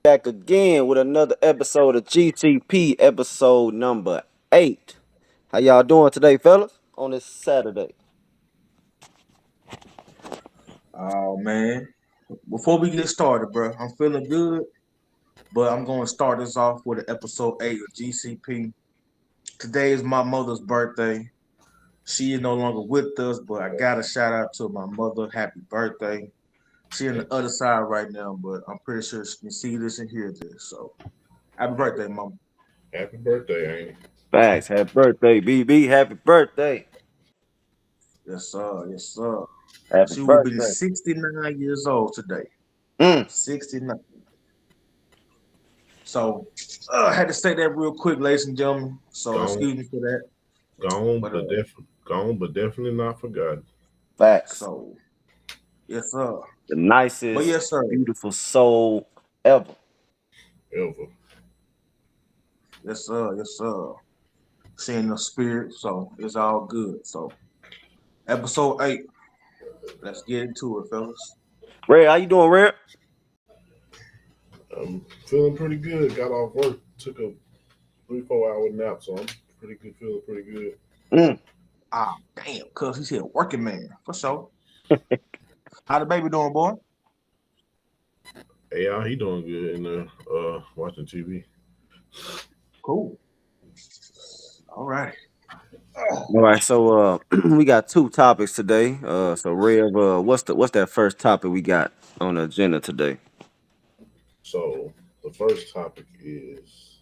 back again with another episode of GTP, episode number 8. How y'all doing today, fellas? On this Saturday. Oh man. Before we get started, bro, I'm feeling good, but I'm gonna start this off with episode 8 of GCP. Today is my mother's birthday. She is no longer with us, but I gotta shout out to my mother. Happy birthday. She on the other side right now, but I'm pretty sure she can see this and hear this. So happy Happy, birthday, mom. happy birthday, Amy. Facts. Happy birthday, BB. Happy birthday. Yes, sir. Yes, sir. Happy She will be birthday. 69 years old today. Mm. 69. So I had to say that real quick, ladies and gentlemen. So Gone, excuse me for that. gone, But but definitely not forgotten. Facts. so yes, sir. The But nicest, yes, sir. beautiful soul ever. Ever. Yes, sir. Yes, sir. Seeing the spirit, so it's all good. So episode 8. Let's get into it, fellas. Red, how you doing, Red? I'm feeling pretty good. Got off work, took a 3-4 hour nap, so I'm pretty good. Feeling pretty good. Mm. Ah, damn, cuz he's here working man for sure. How the baby doing, boy? AI, he doing good in there, watching TV. Cool. All right. All right, so we got two topics today. So Rev, what's that first topic we got on the agenda today? So the first topic is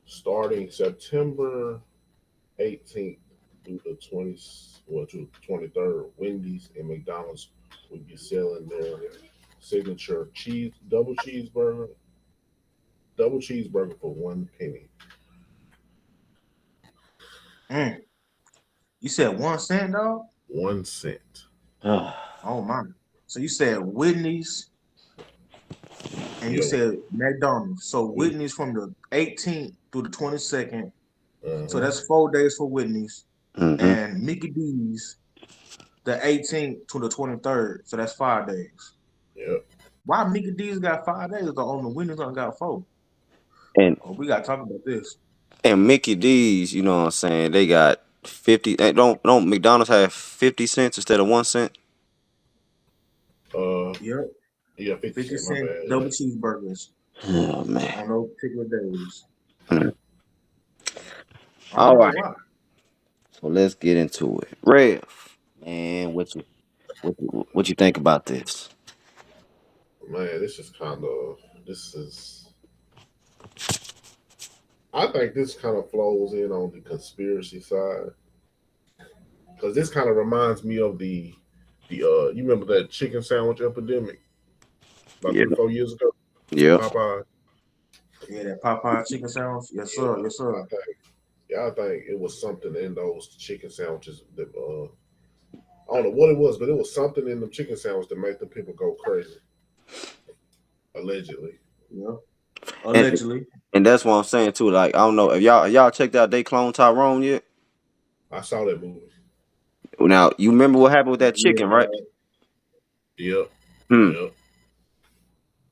starting September 18th through the 23rd. Wendy's and McDonald's will be selling their signature double cheeseburger for 1 penny. Mm. You said 1 cent, dog? 1 cent. Oh my. So you said Whitney's and you Yo. said McDonald's. So Whitney's from the 18th through the 22nd. So Uh-huh. that's 4 days for Whitney's. Mm-hmm. And Mickey D's the 18th to the 23rd. So that's 5 days. Yep. Why Mickey D's got 5 days though on the Whitney's only got four? And Oh, we gotta talk about this. Mickey D's, you know what I'm saying? They got 50. Don't McDonald's have 50 cents instead of 1 cent? Uh, Yep. yeah, 50 50 cent. My cent bad. double Yeah. cheeseburgers Oh man. on those particular days. Mm. I All don't know right, why. so let's get into it. Rev, man, what you think about this? Man, this is kind of this is. I think this kind of flows in on the conspiracy side because this kind of reminds me of the you remember that chicken sandwich epidemic about Yeah, 3 4 years ago? yeah. Popeye. Yeah, that Popeye chicken sandwich. Yes, sir. Yes, I sir. think I think it was something in those chicken sandwiches that I don't know what it was, but it was something in the chicken sandwich that made the people go crazy. Allegedly. Yeah. And Allegedly. and that's what I'm saying too. Like I don't know if y'all checked out They Clone Tyrone yet. I saw that movie. Now you remember what happened with that Yeah, chicken, right? dog. Yep. Hmm. Yep.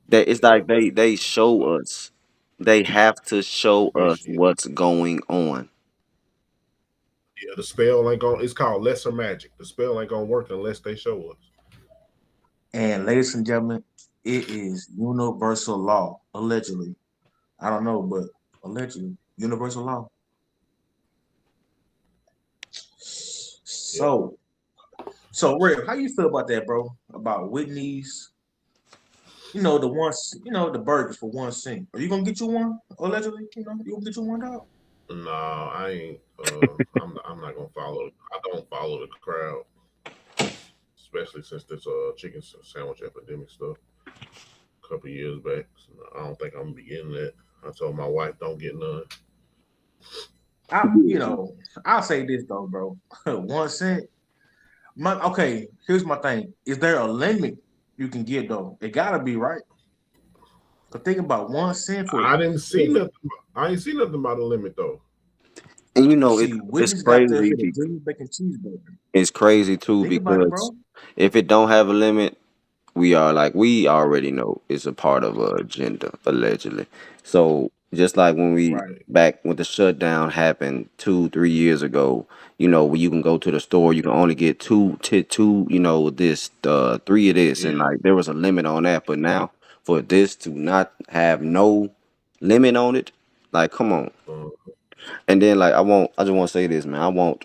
That it's Yep. like they show us. They have to show Yeah. us what's going on. Yeah, the spell ain't gonna. It's called lesser magic. The spell ain't gonna work unless they show us. And ladies and gentlemen, it is universal law. Allegedly. I don't know, but allegedly. Universal law. Yep. So Rev, how you feel about that, bro? About Whitney's, the ones, the burgers for 1 cent. Are you gonna get you one? Allegedly, you gonna get you one dog? No, I ain't. I'm not gonna follow. I don't follow the crowd, especially since this chicken sandwich epidemic stuff a couple years back. So I don't think I'm gonna be getting that. I told my wife don't get none. I'll say this though, bro. 1 cent. Okay, here's my thing. Is there a limit you can get though? It gotta be right. Cause think about 1 cent for I didn't see nothing. I ain't see nothing about a limit though. And see it's Whitney's got the crazy. junior bacon cheeseburger. It's crazy too Think about it, because bro. if it don't have a limit, we already know it's a part of a agenda, allegedly. So just like when we Right. back when the shutdown happened 2 3 years ago, where you can go to the store, you can only get two, this three of this, and Yeah. like there was a limit on that. But now for this to not have no limit on it, like come on. Uh, And then like I just want to say this, man.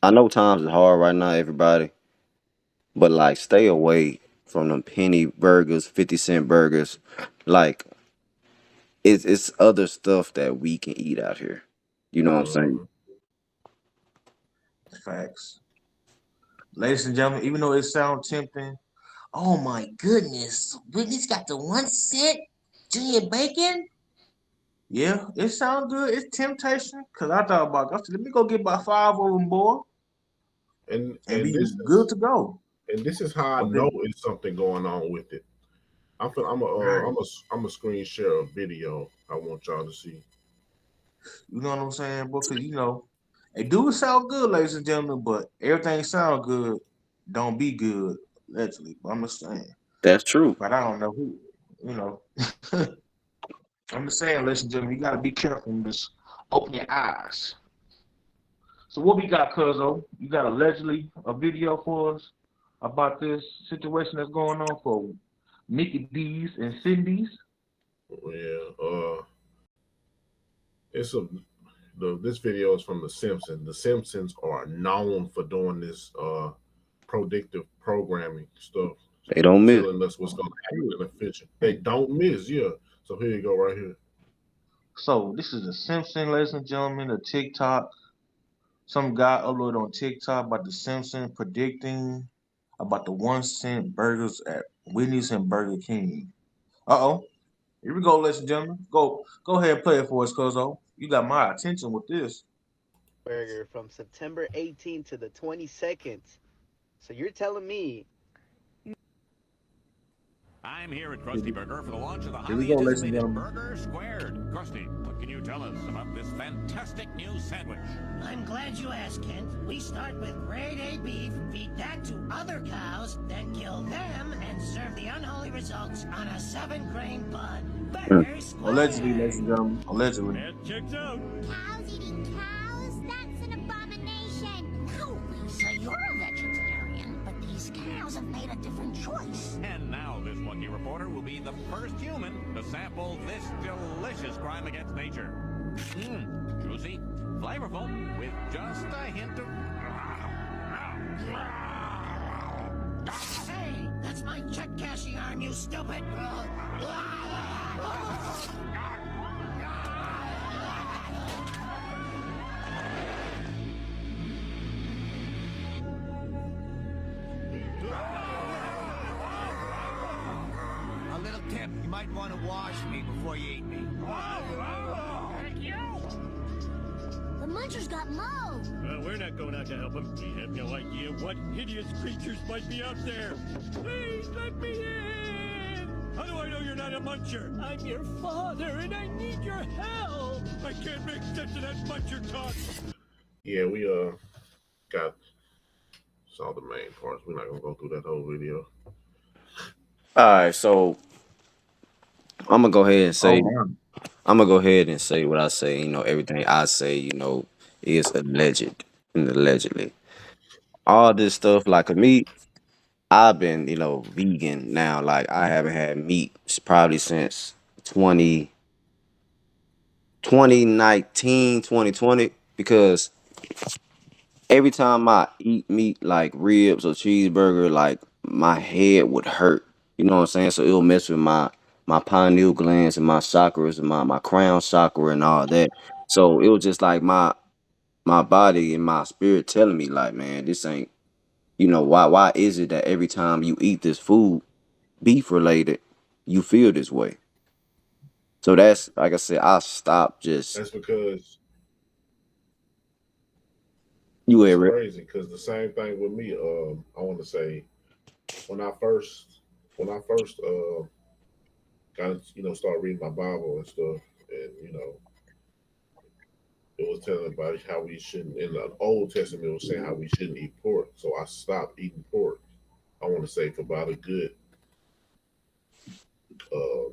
I know times is hard right now, everybody, but like stay away from them penny burgers, 50-cent burgers. Like it's other stuff that we can eat out here. You know what I'm saying? uh, Facts. Ladies and gentlemen, even though it sounds tempting, oh my goodness, Whitney's got the 1 cent junior bacon. Yeah, it sounds good. It's temptation. Cause I thought about, I said, let me go get about 5 of them, boy, and and and be this good is to go. and this is how I But then, know it's something going on with it. right, I'm a screen share a video I want y'all to see. you know what I'm saying, boy? Cause it do sound good, ladies and gentlemen, but everything sound good, don't be good, allegedly. But I'm just saying. That's true. But I don't know who, you know. I'm just saying, ladies and gentlemen, you gotta be careful and just open your eyes. So what we got, Cuzzo? You got allegedly a video for us about this situation that's going on for Mickey D's and Cindy's? Yeah. It's a this video is from The Simpsons. The Simpsons are known for doing this predictive programming stuff, They don't miss. telling us what's going to happen in the future. They don't miss, yeah. So here you go, right here. So this is the Simpsons, ladies and gentlemen, a TikTok. Some guy uploaded on TikTok about the Simpsons predicting about the 1 cent burgers at Whitney's and Burger King. Uh-oh. Here we go, ladies and gentlemen. Go ahead and play it for us, Cuzzo. You got my attention with this. Burger from September 18th to the 22nd. So you're telling me I'm here at Krusty Burger for the launch of the Here we highly go, ladies and anticipated gentlemen. Burger Squared. Krusty, what can you tell us about this fantastic new sandwich? I'm glad you asked, Kent. We start with grade A beef, feed that to other cows, then kill them and serve the unholy results on a 7-grain bun. Burger Allegedly, ladies and Squared. gentlemen. Allegedly. It checks out. Cows eating cows? That's an abomination. No, Lisa, you're a vegetarian, but these cows have made a different choice. And now this lucky reporter will be the first human to sample this delicious crime against nature. Juicy, flavorful, with just a hint of... Hey, that's my check cashing arm, you stupid! A little tip, you might want to wash me before you eat me. Thank you! The muncher's got Mo. Well, we're not going out to help him. We have no idea what hideous creatures might be out there. Please let me in! How do I know you're not a muncher? I'm your father, and I need your help! I can't make sense of that muncher talk. Yeah, we got saw the main parts. We're not gonna go through that whole video. All right, so I'm gonna go ahead and Oh say man. I'm gonna go ahead and say what I say. Everything I say, is alleged and allegedly. All this stuff, like me, I've been, vegan now. Like I haven't had meat probably since 20 2019, 2020, because every time I eat meat like ribs or cheeseburger, like my head would hurt. You know what I'm saying? So it'll mess with my pineal glands and my chakras and my crown chakra and all that. So it was just like my body and my spirit telling me like, man, this ain't, why is it that every time you eat this food, beef related, you feel this way? So that's like I said, I stopped just That's because you it's ever crazy. Because the same thing with me. I want to say when I first got started reading my Bible and stuff, and it was telling about how we shouldn't. In the Old Testament, it was saying how we shouldn't eat pork. So I stopped eating pork. I want to say for about a good uh,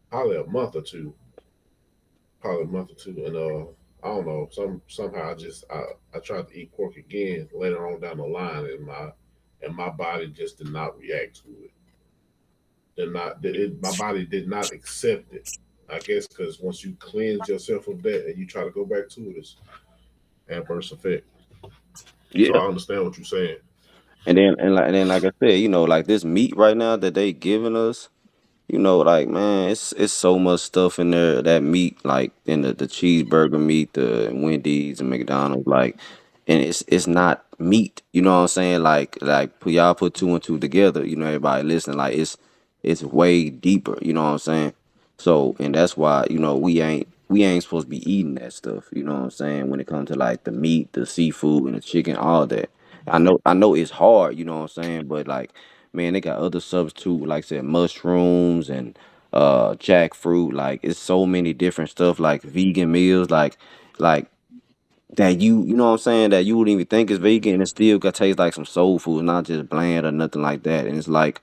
probably a month or two, and I don't know, somehow I tried to eat pork again later on down the line, and my body just did not react to it. My body did not accept it. I guess because once you cleanse yourself of that and you try to go back to it, it's adverse effect. So Yeah. I understand what you're saying. And then like I said, like this meat right now that they giving us. Like man, it's so much stuff in there. That meat, like in the cheeseburger meat, the Wendy's and McDonald's, like, and it's not meat. You know what I'm saying? Y'all put two and two together. Everybody listening, like it's way deeper. You know what I'm saying? So, and that's why we ain't supposed to be eating that stuff. You know what I'm saying? When it comes to like the meat, the seafood, and the chicken, all that. I know it's hard. You know what I'm saying? But like man, they got other substitute, like I said, mushrooms and jackfruit. Like it's so many different stuff, like vegan meals, like that you know what I'm saying, that you wouldn't even think is vegan and it still got taste like some soul food, not just bland or nothing like that. And it's like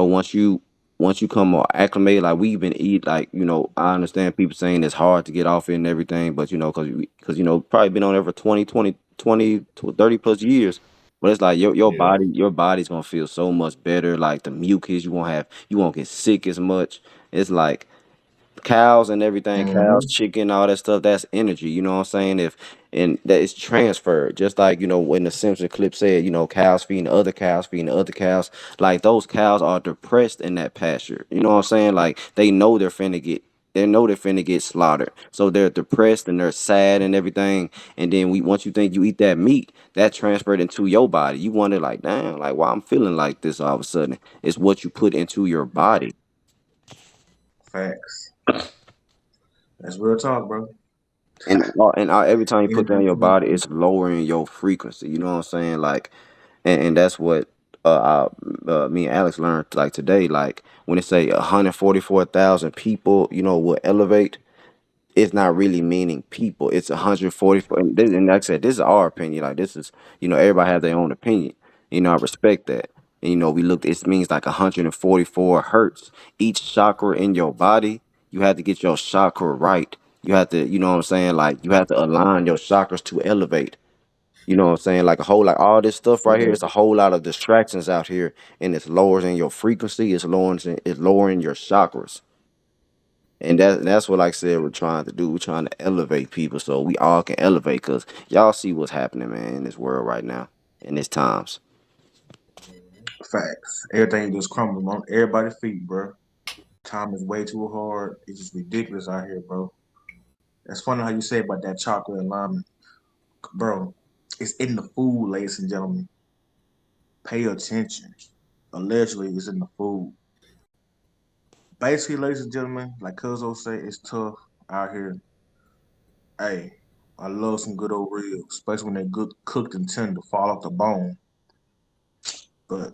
once you come or acclimate, like we've been eat, like I understand people saying it's hard to get off it and everything, but because probably been on there for 30 plus years, but it's like Yeah. your body's gonna feel so much better, like the mucus you won't get sick as much. It's like cows and everything, cows, Mm-hmm. chicken, all that stuff, that's energy. You know what I'm saying? If and that is transferred, just like when the Simpson clip said, cows feeding other cows, feeding other cows. Like those cows are depressed in that pasture. You know what I'm saying? Like they know they're finna get slaughtered. So they're depressed and they're sad and everything. And then once you think you eat that meat, that transferred into your body. You wonder like, damn, like why I'm feeling like this all of a sudden. It's what you put into your body. Facts. That's real talk, bro. Every time you put that in your body, Energy. it's lowering your frequency. You know what I'm saying? Like, and that's what me and Alex learned like today. Like when they say 144,000 people, will elevate, it's not really meaning people. It's 144. And like I said, this is our opinion. Like this is, everybody has their own opinion. I respect that. And we looked. It means like 144 hertz. Each chakra in your body, you have to get your chakra right. You have to, you know what I'm saying? Like you have to align your chakras to elevate. You know what I'm saying? Like all this stuff right here, Yeah. it's a whole lot of distractions out here, and it's lowering your frequency. It's lowering your chakras. And that's what, like I said, we're trying to do. We're trying to elevate people so we all can elevate. Cause y'all see what's happening, man, in this world right now, in these times. Facts. Everything just crumbling on everybody's feet, bro. Time is way too hard. It's just ridiculous out here, bro. It's funny how you say about that chocolate alignment, bro. It's in the food, ladies and gentlemen. Pay attention. Allegedly, it's in the food. Basically, ladies and gentlemen, like Cuzzo say, it's tough out here. Hey, I love some good old ribs, especially when they're good cooked and tender, fall off the bone. But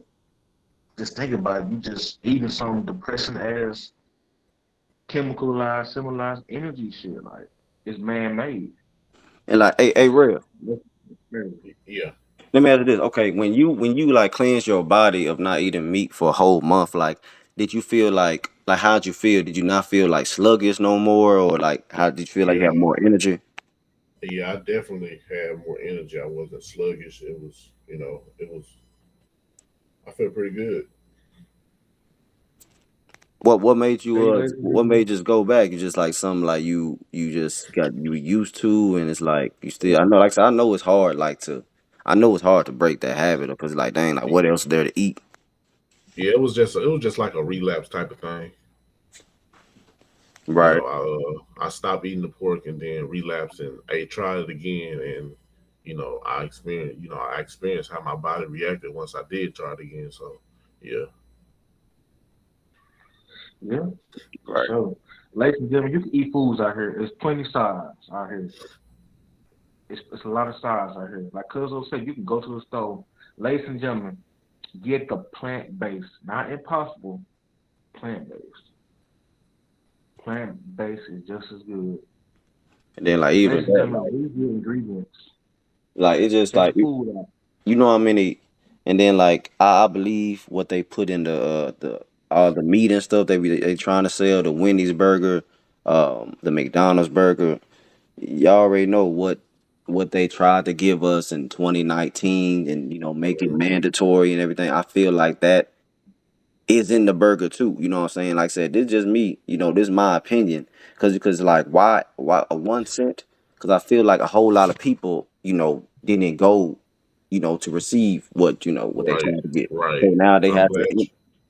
just think about it. You just eating some depressing ass, chemicalized, symbolized energy shit. Like, it's man made. And like, hey, real. Yeah. Let me ask you this. Okay, when you like cleanse your body of not eating meat for a whole month, like, did you feel like how'd you feel? Did you not feel like sluggish no more, or like how did you feel like you Yeah. have more energy? Yeah, I definitely had more energy. I wasn't sluggish. It was, I felt pretty good. What made you Hey, ladies and what made gentlemen. you just go back? You just like something like you just got you used to, and it's like you still. I know, like I said, I know it's hard to break that habit because like dang, like what else is there to eat? Yeah, it was just like a relapse type of thing. Right. I stopped eating the pork and then relapsed and I tried it again, and I experienced how my body reacted once I did try it again. So yeah. Yeah, for Right. sure. Ladies and gentlemen, you can eat foods out here. There's plenty sides out here. It's a lot of sides out here. Like Cuzzo said, you can go to the store. Ladies and gentlemen, get the plant based, not impossible, plant based. Plant based is just as good. And then like even Ladies and that, gentlemen, read the ingredients. like it's just Check like the food out. you know how many, and then like I believe what they put in the all the meat and stuff they trying to sell, the Wendy's burger, the McDonald's burger. Y'all already know what they tried to give us in 2019, and make it mandatory and everything. I feel like that is in the burger too. You know what I'm saying? Like I said, this is just me. This is my opinion. Cause like why a 1 cent? Cause I feel like a whole lot of people didn't go to receive what they Right, tried to get. So right. now I'm glad you,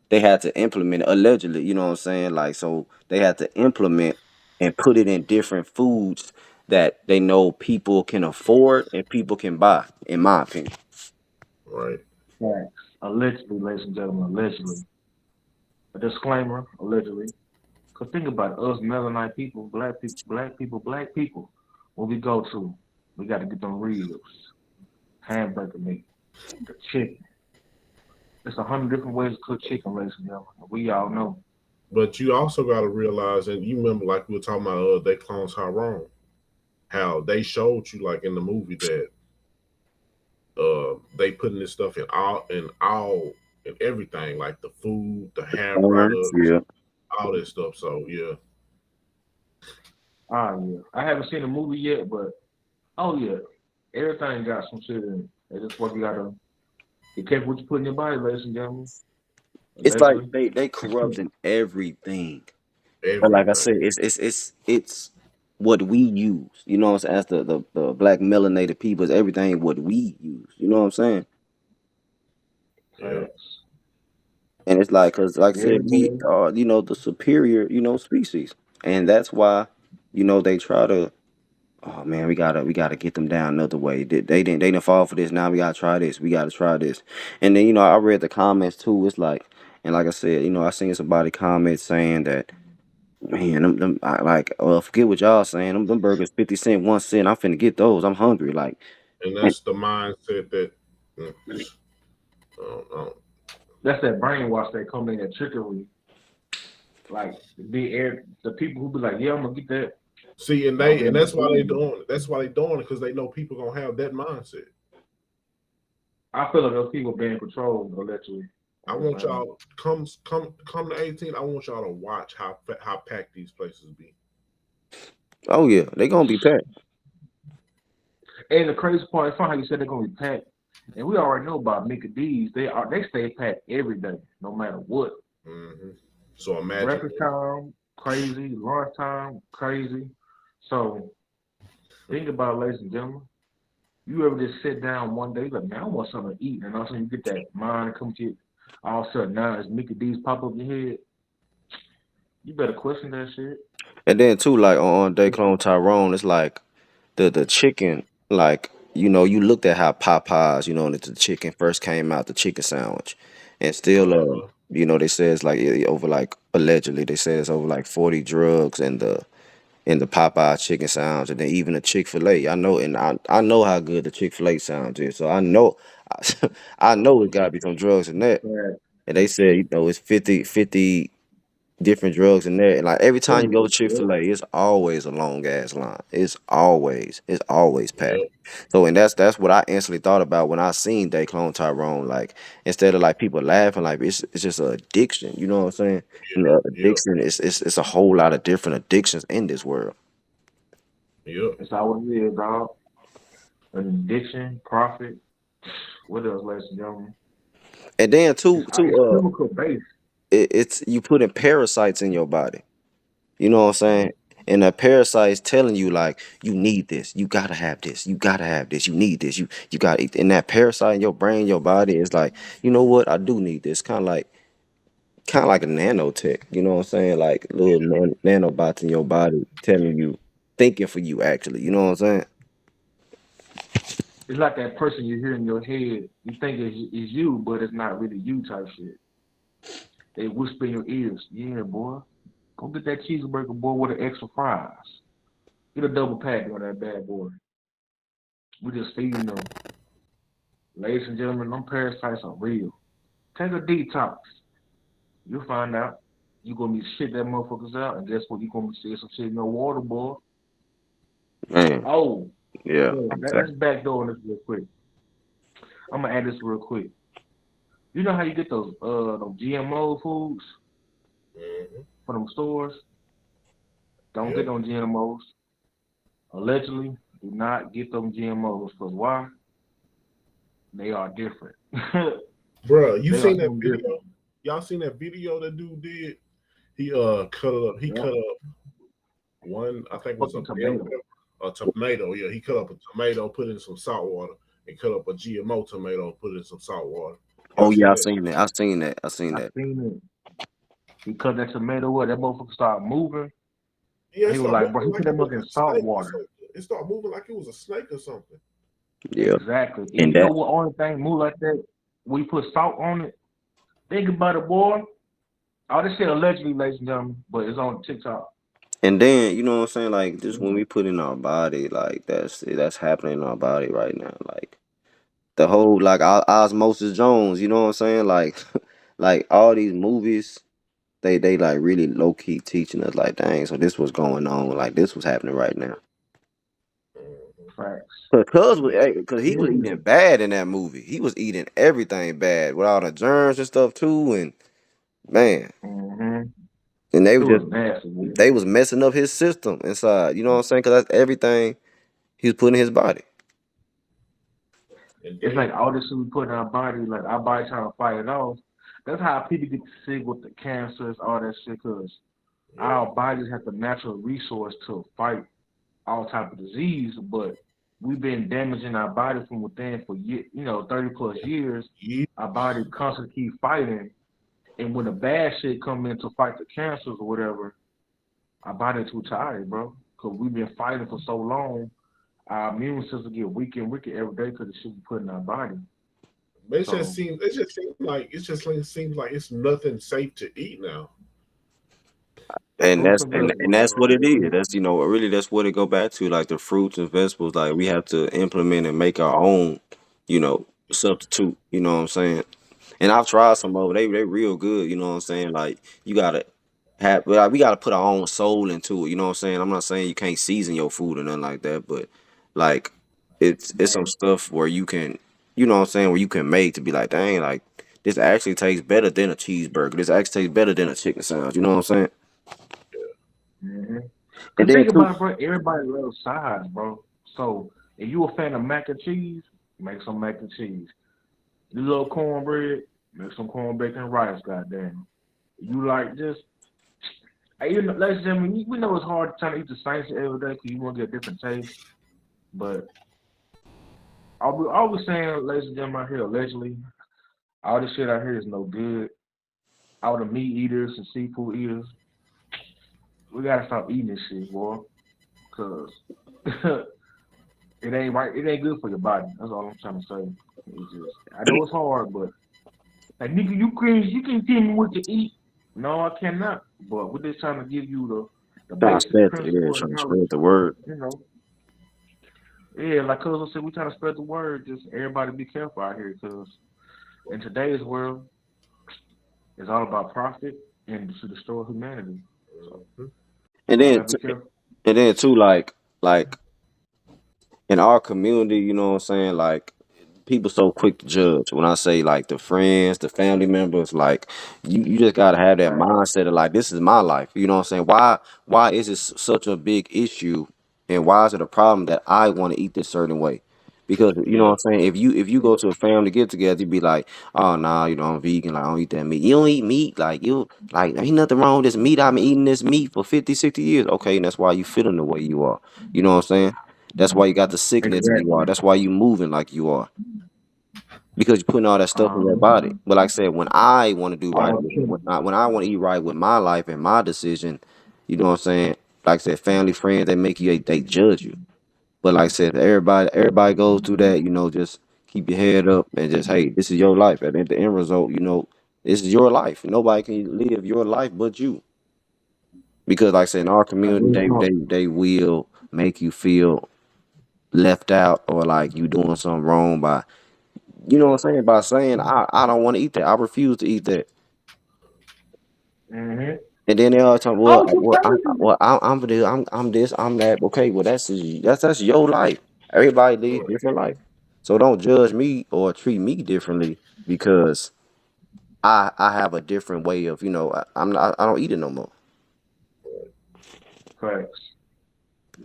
they had to implement it, allegedly. You know what I'm saying? Like, so they had to implement and put it in different foods that they know people can afford and people can buy. In my opinion. right. Facts. Allegedly, ladies and gentlemen, allegedly. A disclaimer, allegedly. Cause think about it, us melanite people, black people, black people, black people. When we go to, we got to get them ribs, hamburger meat, the chicken. There's 100 different ways to cook chicken, ladies and gentlemen. We all know. But you also got to realize, and you remember, like we were talking about, they clone Tyrone, how they showed you, like in the movie, that they putting this stuff in all in everything, like the food, the hair Orange, products, yeah. all that stuff. So yeah, Ah, yeah. I haven't seen the movie yet, but oh yeah, everything got some shit in it. That's what you gotta be careful what you put in your body, ladies and gentlemen. It's like Allegedly. they corrupting everything. But like I everything. said, it's what we use. You know what I'm saying? As the black melanated people, it's everything what we use. You know what I'm saying? Yeah, Facts. And it's like, cause like I Yeah, said, we boy. are the superior species, and that's why they try to. Oh man, we gotta get them down another way. They didn't fall for this. Now we gotta try this. We gotta try this. And then I read the comments too. It's like, and like I said, I seen somebody comment saying that, man, forget what y'all saying. Them burgers 50 cent, 1 cent. I'm finna get those. I'm hungry. Like, and and that's the mindset that mm, uh, uh, That's that brainwash that come in that trickery. Like the people who be like, yeah, I'm gonna get that. see, and Don't they get and no that's why they food. doing it. That's why they doing it because they know people gonna have that mindset. I feel like those people being controlled allegedly. I want y'all come to 18. I want y'all to watch how packed these places be. oh yeah, they gonna be packed. And the crazy part, it's funny how you said they're gonna be packed. And we already know about Mickey D's. They stay packed every day, no matter what. hmm So imagine, Breakfast time, crazy. Lunch time, crazy. So think about it, ladies and gentlemen. You ever just sit down one day like, man, I want something to eat, and all of a sudden you get that mind come to you. All of a sudden now it's Mickey D's pop up your head. You better question that shit. And then too, like on Clone Tyrone, it's like the chicken, like you looked at how Popeyes, the chicken first came out, the chicken sandwich, and still, uh-huh. they say it's like over, like, allegedly they say it's over like 40 drugs in the Popeye chicken sandwich, and then even the Chick-fil-A. I know, and I know how good the Chick-fil-A sandwich is, so I know I know it gotta be some drugs in that. Yeah. And they said, it's 50 different drugs in there. And like every time you go to Yeah. Chick-fil-A, it's always a long ass line. It's always packed. Yep, So, and that's what I instantly thought about when I seen Clone Tyrone. Like, instead of like people laughing, like it's just an addiction. You know what I'm saying? yep, Addiction is a whole lot of different addictions in this world. yep. That's all what it is, dog. An addiction, profit. What else, ladies and gentlemen? And then It's, too it's chemical based. it's you putting parasites in your body. You know what I'm saying? And that parasite is telling you, like, you need this, you gotta have this, you gotta have this, you need this, you gotta eat. And that parasite in your brain, your body is like, you know what, I do need this. Kind of like a nanotech. You know what I'm saying? Like little nanobots in your body telling you, thinking for you, actually. You know what I'm saying? It's like that person you hear in your head. You think is you, but it's not really you type shit. They whisper in your ears, yeah, boy. Go get that cheeseburger, boy, with an extra fries. Get a double patty on that bad boy. We just feeding them. Ladies and gentlemen, them parasites are real. Take a detox. You'll find out. You're gonna be shit that motherfuckers out, and guess what? You're gonna be seeing some shit in your water, boy. Man, Oh, yeah, yeah, let's exactly. backdoor this real quick. I'm gonna add this real quick. You know how you get those GMO foods? Mhm. from them stores. Don't get Yep. them GMOs. Allegedly, do not get them GMOs. Because why? They are different. Bruh, you They are seen that something different. video? Y'all seen that video that dude did? He cut up. He Yep. cut up one. I think it was a Fucking bell tomato. pepper, a tomato. Yeah, he cut up a tomato, put it in some salt water, and cut up a GMO tomato, put it in some salt water. Oh Y'all yeah, seen I that? seen that. I seen that. I seen I that. seen it. Because that tomato, what? That motherfucker started moving. Yeah, And it he was started like, bro, moving he like put it that was mother in a salt snake or water. something. It started moving like it was a snake or something. Yeah, Exactly. And and you know that, what only thing move like that? When you put salt on it. Think about it, boy. All this shit allegedly, ladies and gentlemen, but it's on TikTok. and then you know what I'm saying. Like just when we put in our body, like that's happening in our body right now. Like the whole like Osmosis Jones. You know what I'm saying? Like like all these movies. They like really low key teaching us like dang. So this was going on. Like this was happening right now. Mhm. Facts. Cause he was Yeah. eating bad in that movie. He was eating everything bad with all the germs and stuff too. And man, Mm-hmm. and It was nasty, man. they was messing up his system inside. You know what I'm saying? Cause that's everything he was putting in his body. And It's then, like all this shit we put in our body, like our body trying to fight it off. That's how people get sick with the cancers, all that shit, because yeah, our bodies have the natural resource to fight all type of disease, but we've been damaging our body from within for 30 plus years. yeah, Our body constantly keep fighting, and when the bad shit come in to fight the cancers or whatever, our body too tired, bro. Cause we've been fighting for so long, our immune system get weaker and weaker every day because the shit we put in our body. but So it seems like it's nothing safe to eat now. And fruits that's and and vegetables, that's bro. what it is. That's really that's what it go back to. Like the fruits and vegetables, like we have to implement and make our own, substitute. You know what I'm saying? And I've tried some of it. They real good. You know what I'm saying? Like you gotta we gotta put our own soul into it. You know what I'm saying? I'm not saying you can't season your food or nothing like that, but like it's some stuff where you can, you know what I'm saying, where you can make to be like, dang, like this actually tastes better than a cheeseburger. This actually tastes better than a chicken sandwich. You know what I'm saying? Mm-hmm. And Cause then think too, about it, bro. Everybody loves sides, bro. So if you a fan of mac and cheese, make some mac and cheese. You love cornbread, make some corn bacon and rice. Goddamn. You like this? Hey, ladies and gentlemen, we know it's hard trying to eat the same shit every day because you want to get a different taste. But I was saying, ladies and gentlemen, out here allegedly, all this shit out here is no good. All the meat eaters and seafood eaters, we gotta stop eating this shit, boy. Cause it ain't right. It ain't good for your body. That's all I'm trying to say. It's just, I know it's hard, but like nigga, you can tell me what to eat. No, I cannot. But we're just trying to give you the trying to basic spread principle of trying to knowledge. spread the word. You know, yeah, like Cuz said, we trying to spread the word. Just everybody be careful out here, cause in today's world, it's all about profit and to destroy humanity. So Mhm. And y'all then gotta be careful. too, like in our community, you know what I'm saying? Like people so quick to judge. When I say like the friends, the family members, like you just gotta have that Right. mindset of like this is my life. You know what I'm saying? Why is this such a big issue and why is it a problem that I want to eat this certain way? Because you know what Yeah, I'm saying, if you go to a family get together, you be like, oh nah, I'm vegan, like I don't eat that meat. You don't eat meat, like you like ain't nothing wrong with this meat. I've been eating this meat for 50, 60 years. Okay, and that's why you feeling the way you are. You know what I'm saying? That's why you got the sickness you are. Exactly. That's why you moving like you are. Because you're putting all that stuff in your body. Um, But like I said, when I want to do right, all when I want to eat right with my life and my decision, you know what I'm saying? Like I said, family, friends, they make you, they judge you. But like I said, everybody goes through that. Just keep your head up and just hey, this is your life. And at the end result, this is your life. Nobody can live your life but you. Because like I said, in our I community, really thought. they will make you feel left out or like you doing something wrong by what I'm saying, by saying I don't want to eat that. I refuse to eat that. Mm-hmm. And then they all talk, Oh, you crazy? I'm this, I'm that. Okay, well that's your life. Everybody lives right. different life. So don't judge me or treat me differently because I have a different way of, I don't eat it no more. Facts.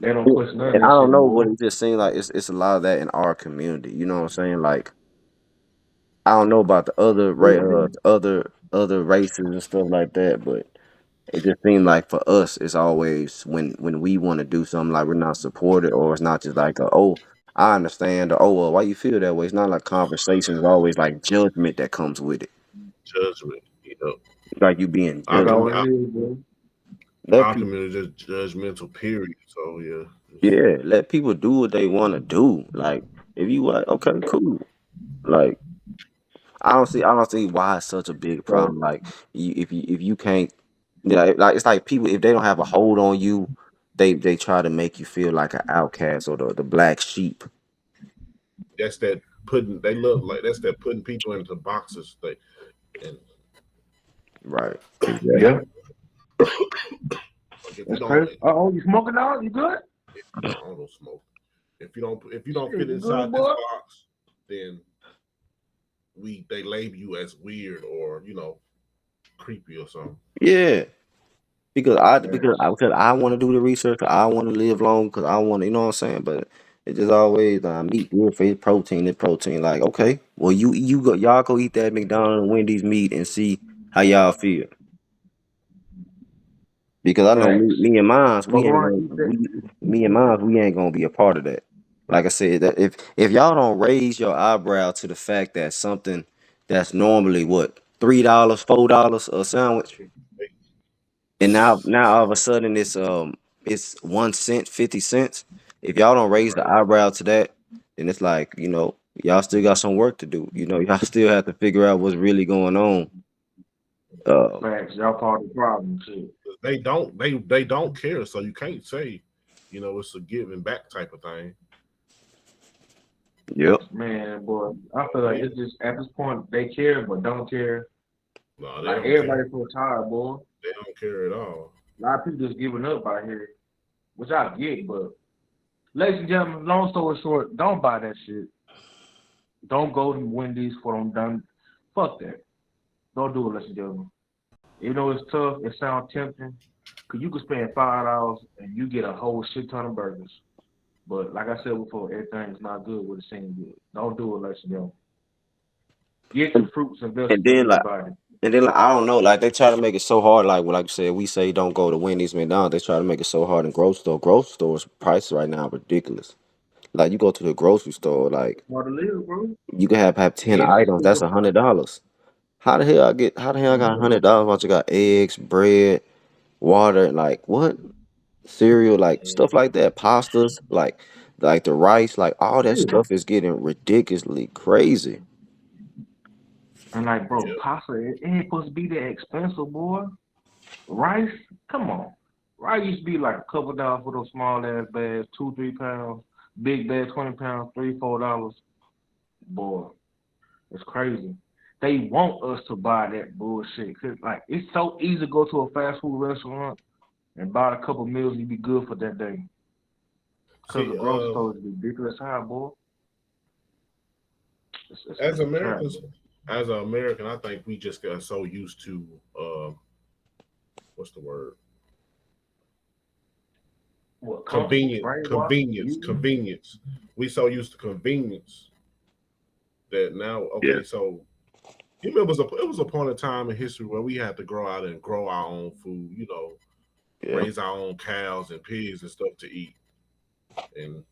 They don't question none of And I that don't shit, know, boy. but it just seems like it's a lot of that in our community. You know what I'm saying? Like I don't know about the other races and stuff like that, but it just seems like for us, it's always when we want to do something like we're not supported, or it's not just like oh, I understand, or oh well, why you feel that way? It's not like conversation. It's always like judgment that comes with it, Judgment, you know. like you being Our, That's judged. all com- it our, is, boy. Let our people, community is just judgmental, period. So yeah, yeah, let people do what they want to do. Like if you like, okay, cool. Like I don't see why it's such a big So, problem. Like if you can't, yeah, like it's like people if they don't have a hold on you, they try to make you feel like an outcast or the black sheep. that's that putting. They look like that's that putting people into boxes. And Right. Exactly. yeah, like if you that's don't, crazy. Oh, you smoking now? You good? no, I don't smoke. If you don't Shit, fit you good, inside this boy? box, then they label you as weird or creepy or something. Yeah. Because I because Facts. I, because I want to do the research. 'Cause I want to live long. Because I want to. You know what I'm saying? But it's just always meat good for its protein. It's protein. Like okay, well y'all go eat that McDonald's and Wendy's meat and see how y'all feel. Because I know Facts. But go on, eat that. me and mine we ain't gonna be a part of that. Like I said, that if y'all don't raise your eyebrow to the fact that something that's normally what $3, $4 a sandwich, and now all of a sudden it's 1 cent 50 cents. If y'all don't raise the eyebrow to that, then it's like y'all still got some work to do. Y'all still have to figure out what's really going on. Facts. Y'all part of the problem, too. They don't care, so you can't say, it's a giving back type of thing. Yep. Man, boy, I feel like it's just at this point they care but don't care. No, they Like don't care. everybody so tired, boy. They don't care at all. A lot of people just giving up out here, which I get. But ladies and gentlemen, long story short, don't buy that shit. Don't go to Wendy's for them done. Fuck that. Don't do it, ladies and gentlemen. Even though it's tough, it sounds tempting. Cause you could spend $5 and you get a whole shit ton of burgers. But like I said before, everything's not good with it seems good. Don't do it, ladies and gentlemen. Get the fruits and And vegetables then in your like body. I don't know, like they try to make it so hard. Like you said, we say don't go to Wendy's, McDonald's. They try to make it so hard in grocery store. Grocery stores prices right now are ridiculous. Like you go to the grocery store, like Smart to live, bro. you can have 10 Eggs is items. That's $100. How the hell I got $100 once I got eggs, bread, water, like what? Cereal, like stuff like that, pastas, like the rice, like all that stuff is getting ridiculously crazy. And like, bro, Yeah, pasta, it ain't supposed to be that expensive, boy. Rice, come on. Rice used to be like a couple dollars for those small ass bags, 2, 3 pounds. Big bag, 20 pounds, $3, $4. Boy, it's crazy. They want us to buy that bullshit. Cause like it's so easy to go to a fast food restaurant and buy a couple meals and you be good for that day. Cause see, the grocery store is ridiculous high, boy. as It's a trap. Americans, as an American, I think we just got so used to what's the word? What comfort, Convenient, brainwash, convenience, you? convenience. We so used to convenience that now, Yeah. okay, so you remember it was a point of time in history where we had to grow out and grow our own food, Yeah. raise our own cows and pigs and stuff to eat. And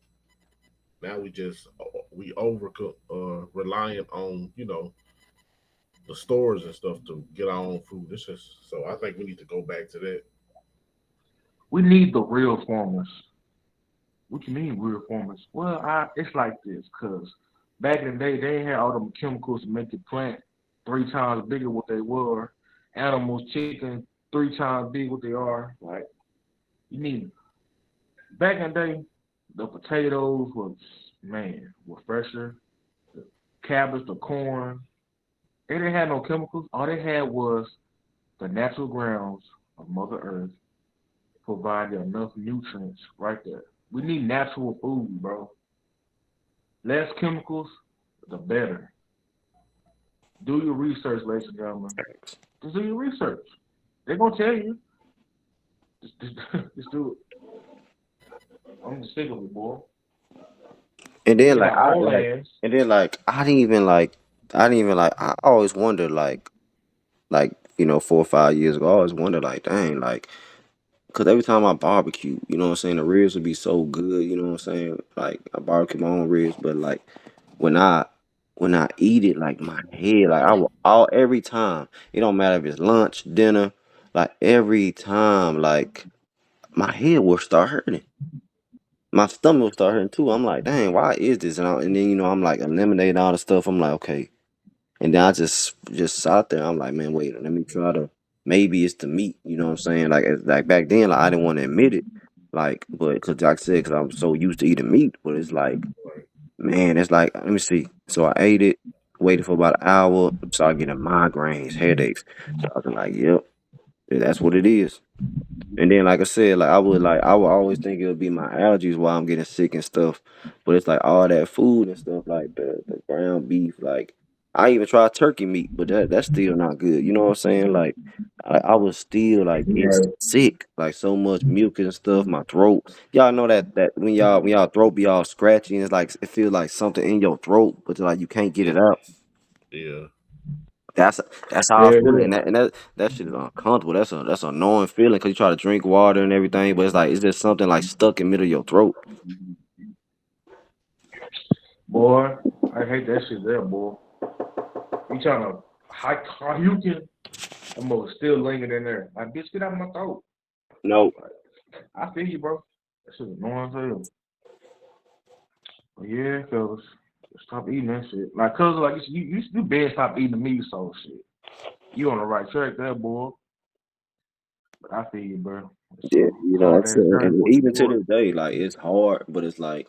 now we over reliant on the stores and stuff to get our own food. It's just so I think we need to go back to that. We need the real farmers. What you mean real farmers? Well, it's like this, cause back in the day they ain't had all them chemicals to make the plant 3 times bigger what they were. Animals, chicken, 3 times big what they are. Like you need back in the day, the potatoes were fresher. The cabbage, the corn, they didn't have no chemicals. All they had was the natural grounds of Mother Earth provided enough nutrients right there. We need natural food, bro. Less chemicals, the better. Do your research, ladies and gentlemen. Just do your research. They're gonna tell you. Just, just do it. I'm just sick of it, boy. And We then got like I our like, lands. and then like I didn't even like. I always wondered like 4 or 5 years ago. I always wondered like, dang, like, cause every time I barbecue, you know what I'm saying, the ribs would be so good. You know what I'm saying, like I barbecue my own ribs, but like when I when I eat it, like my head, like I will all every time. It don't matter if it's lunch, dinner, like every time, like my head will start hurting. My stomach will start hurting too. I'm like, dang, why is this? And then I'm like eliminating all the stuff. I'm like, okay. And then I just sat there. I'm like, man, wait, let me try to. Maybe it's the meat. You know what I'm saying? Like back then, like I didn't want to admit it. Like, but because like I said, because I'm so used to eating meat. But it's like, man, it's like, let me see. So I ate it, waited for about an hour, started getting migraines, headaches. So I was like, yep, that's what it is. And then, like I said, I would always think it would be my allergies while I'm getting sick and stuff. But it's like all that food and stuff, like the ground beef. Like I even tried turkey meat, but that's still not good. You know what I'm saying? Like I was still like getting Right. sick, like so much mucus and stuff. My throat. Y'all know that when y'all throat be all scratchy and it's like it feels like something in your throat, but like you can't get it out. Yeah. That's that's how I Yeah, feel it, and that shit is uncomfortable. That's an annoying feeling because you try to drink water and everything, but it's like it's just something like stuck in the middle of your throat. boy. I hate that shit there, boy. You trying to how you can almost still lingering in there. Like, bitch, get out of my throat. No, Like, I feel you, bro. That shit annoying as hell. But yeah, fellas, stop eating that shit. Like, cause like you been stop eating the meat so shit. You on the right track there, boy. But I feel you, bro. It's yeah, a hard that's it. ass journey And for you, even to boy. this day, like it's hard, but it's like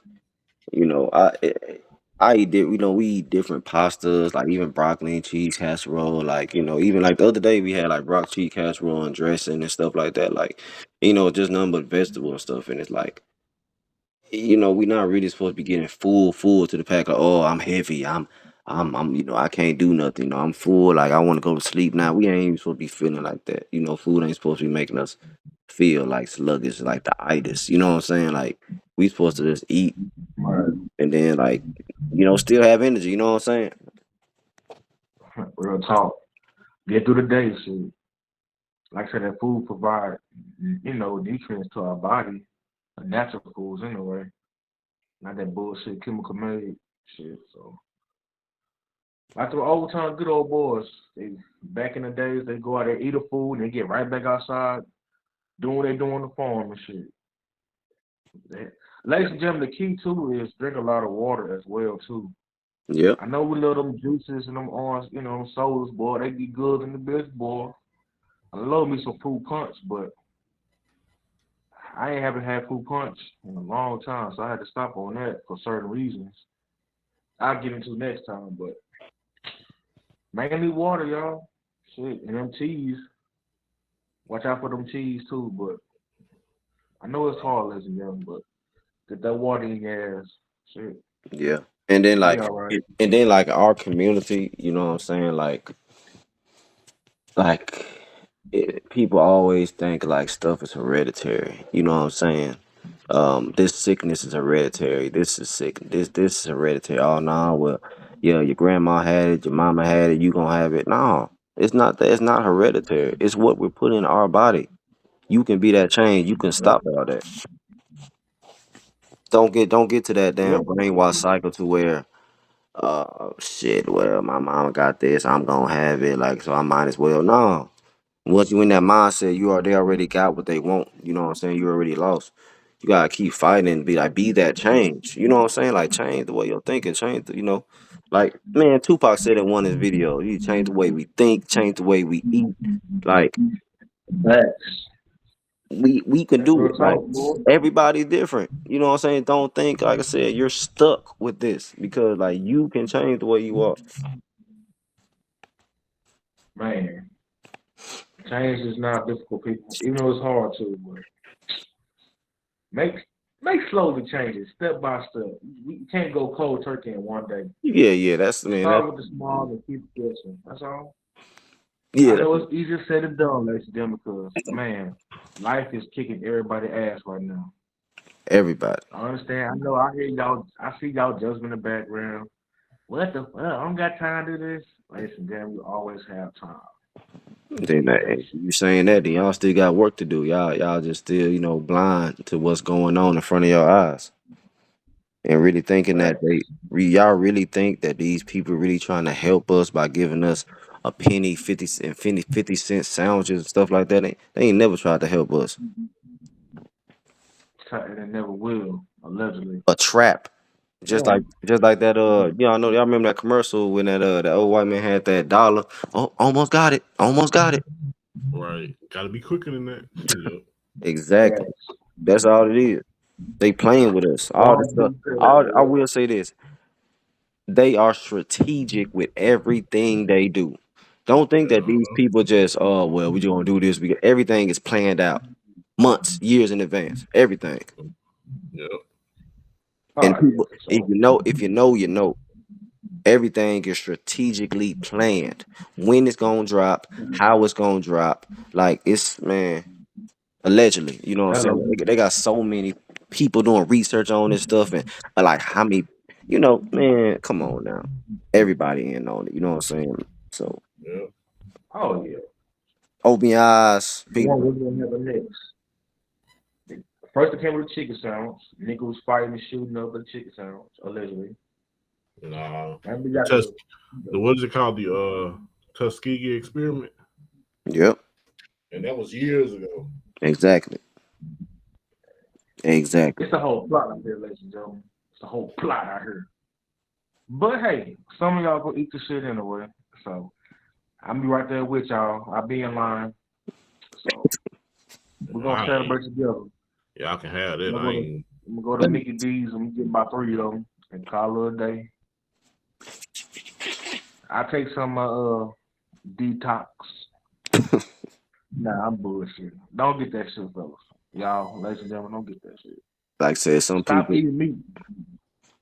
you know, I eat it. We eat different pastas, like even broccoli and cheese casserole. Like even like the other day we had like broccoli cheese casserole and dressing and stuff like that. Like just nothing but vegetable and stuff, and it's like. We're not really supposed to be getting full to the pack. Like, oh, I'm heavy. I can't do nothing. I'm full. Like, I want to go to sleep now. We ain't even supposed to be feeling like that. Food ain't supposed to be making us feel like sluggish, like the itis. You know what I'm saying? Like, we supposed to just eat Right. and then, like, still have energy. You know what I'm saying? Real talk. Get through the day, shit. Like I said, that food provide, nutrients to our body, natural foods anyway. Not that bullshit chemical made shit. So like the old time good old boys, they back in the days they go out there eat a food and they get right back outside doing what they do on the farm and shit. They- Ladies and gentlemen, the key too is drink a lot of water as well too. Yep. I know we love them juices and them orange, them sodas, boy. They be good in the best, boy. I love me some fruit punch, but I ain't haven't had fruit punch in a long time, so I had to stop on that for certain reasons. I'll get into next time, but mainly water, y'all. Shit, and them cheese. Watch out for them cheese too, but I know it's hard, ladies and gentlemen, but get that water in your ass. Shit, Yeah. And then, you'll be like, all right. and then, like, our community, you know what I'm saying? Like, people always think like stuff is hereditary. You know what I'm saying? This sickness is hereditary. This is sick. This is hereditary. Oh no, well, yeah, your grandma had it, your mama had it, you gonna have it. No, it's not that. It's not hereditary. It's what we put in our body. You can be that change. You can Yep. stop all that. Don't get to that Yep. damn brainwash cycle to where shit. Well, my mama got this. I'm gonna have it. Like so, I might as well. No. Once you in that mindset, they already got what they want. You know what I'm saying? You already lost. You gotta keep fighting and be that change. You know what I'm saying? Like change the way you're thinking, like man, Tupac said in one of his videos, you change the way we think, change the way we eat. Like Facts. we can That's do real it. Like talk, boy. everybody's different. You know what I'm saying? Don't think like I said, you're stuck with this because like you can change the way you are. Man, change is not difficult, people. Even though it's hard to, but make make slowly changes, step by step. We can't go cold turkey in one day. Yeah. That's man. Start with the small and keep pushing. That's all. I Yeah. know it's easier said than done, ladies and gentlemen, because man, life is kicking everybody ass right now. Everybody. I understand. I know. I hear y'all. I see y'all judgment in the background. What the? I don't got time to do this. Ladies and gentlemen, we always have time. Just Then be patient. you saying that, then y'all still got work to do. Y'all just still blind to what's going on in front of your eyes, and really thinking that Facts. y'all really think that these people really trying to help us by giving us a penny, 50 cent sandwiches and stuff like that. They ain't never tried to help us. And it never will, allegedly. A trap. Yeah. Just like that I know y'all remember that commercial when that old white man had that dollar. Oh, almost got it. Almost got it. Right. Gotta be quicker than that. Yep. Exactly. Facts. That's all it is. They playing with us. All this Long stuff. as you say that, I yeah. will say this. They are strategic with everything they do. Don't think that these Uh-huh. people just, oh well, we just gonna do this because everything is planned out months, years in advance. Everything. Yep. Oh And yeah, people, for sure. if you know, you know. Everything is strategically planned. When it's gonna drop, how it's gonna drop. Like it's man, allegedly, you know what I'm Hello. saying? They got so many people doing research on this stuff and like how many, man, come on now. Everybody in on it, you know what I'm saying? So Yep. Oh yeah. open your eyes, The one people. we're gonna have next. First, it came with a chicken sandwich. Nigga was fighting and shooting up a chicken sandwich, allegedly. Nah. And we The got test the what is it called? The Tuskegee experiment. Yep, And that was years ago. exactly. Exactly. it's the whole plot out there, ladies and gentlemen. It's the whole plot out here. But hey, some of y'all go eat the shit anyway. So I'll be right there with y'all. I'll be in line. So we're gonna I ain't, celebrate together. y'all can have I'm that. gonna I go to ain't I'm gonna go to Mickey D's. I'm gonna get about 3 of them and call it a day. I take some detox. Nah, I'm bullshit. Don't get that shit, fellas. Y'all, ladies and gentlemen, don't get that shit. Like I said, Stop eating meat.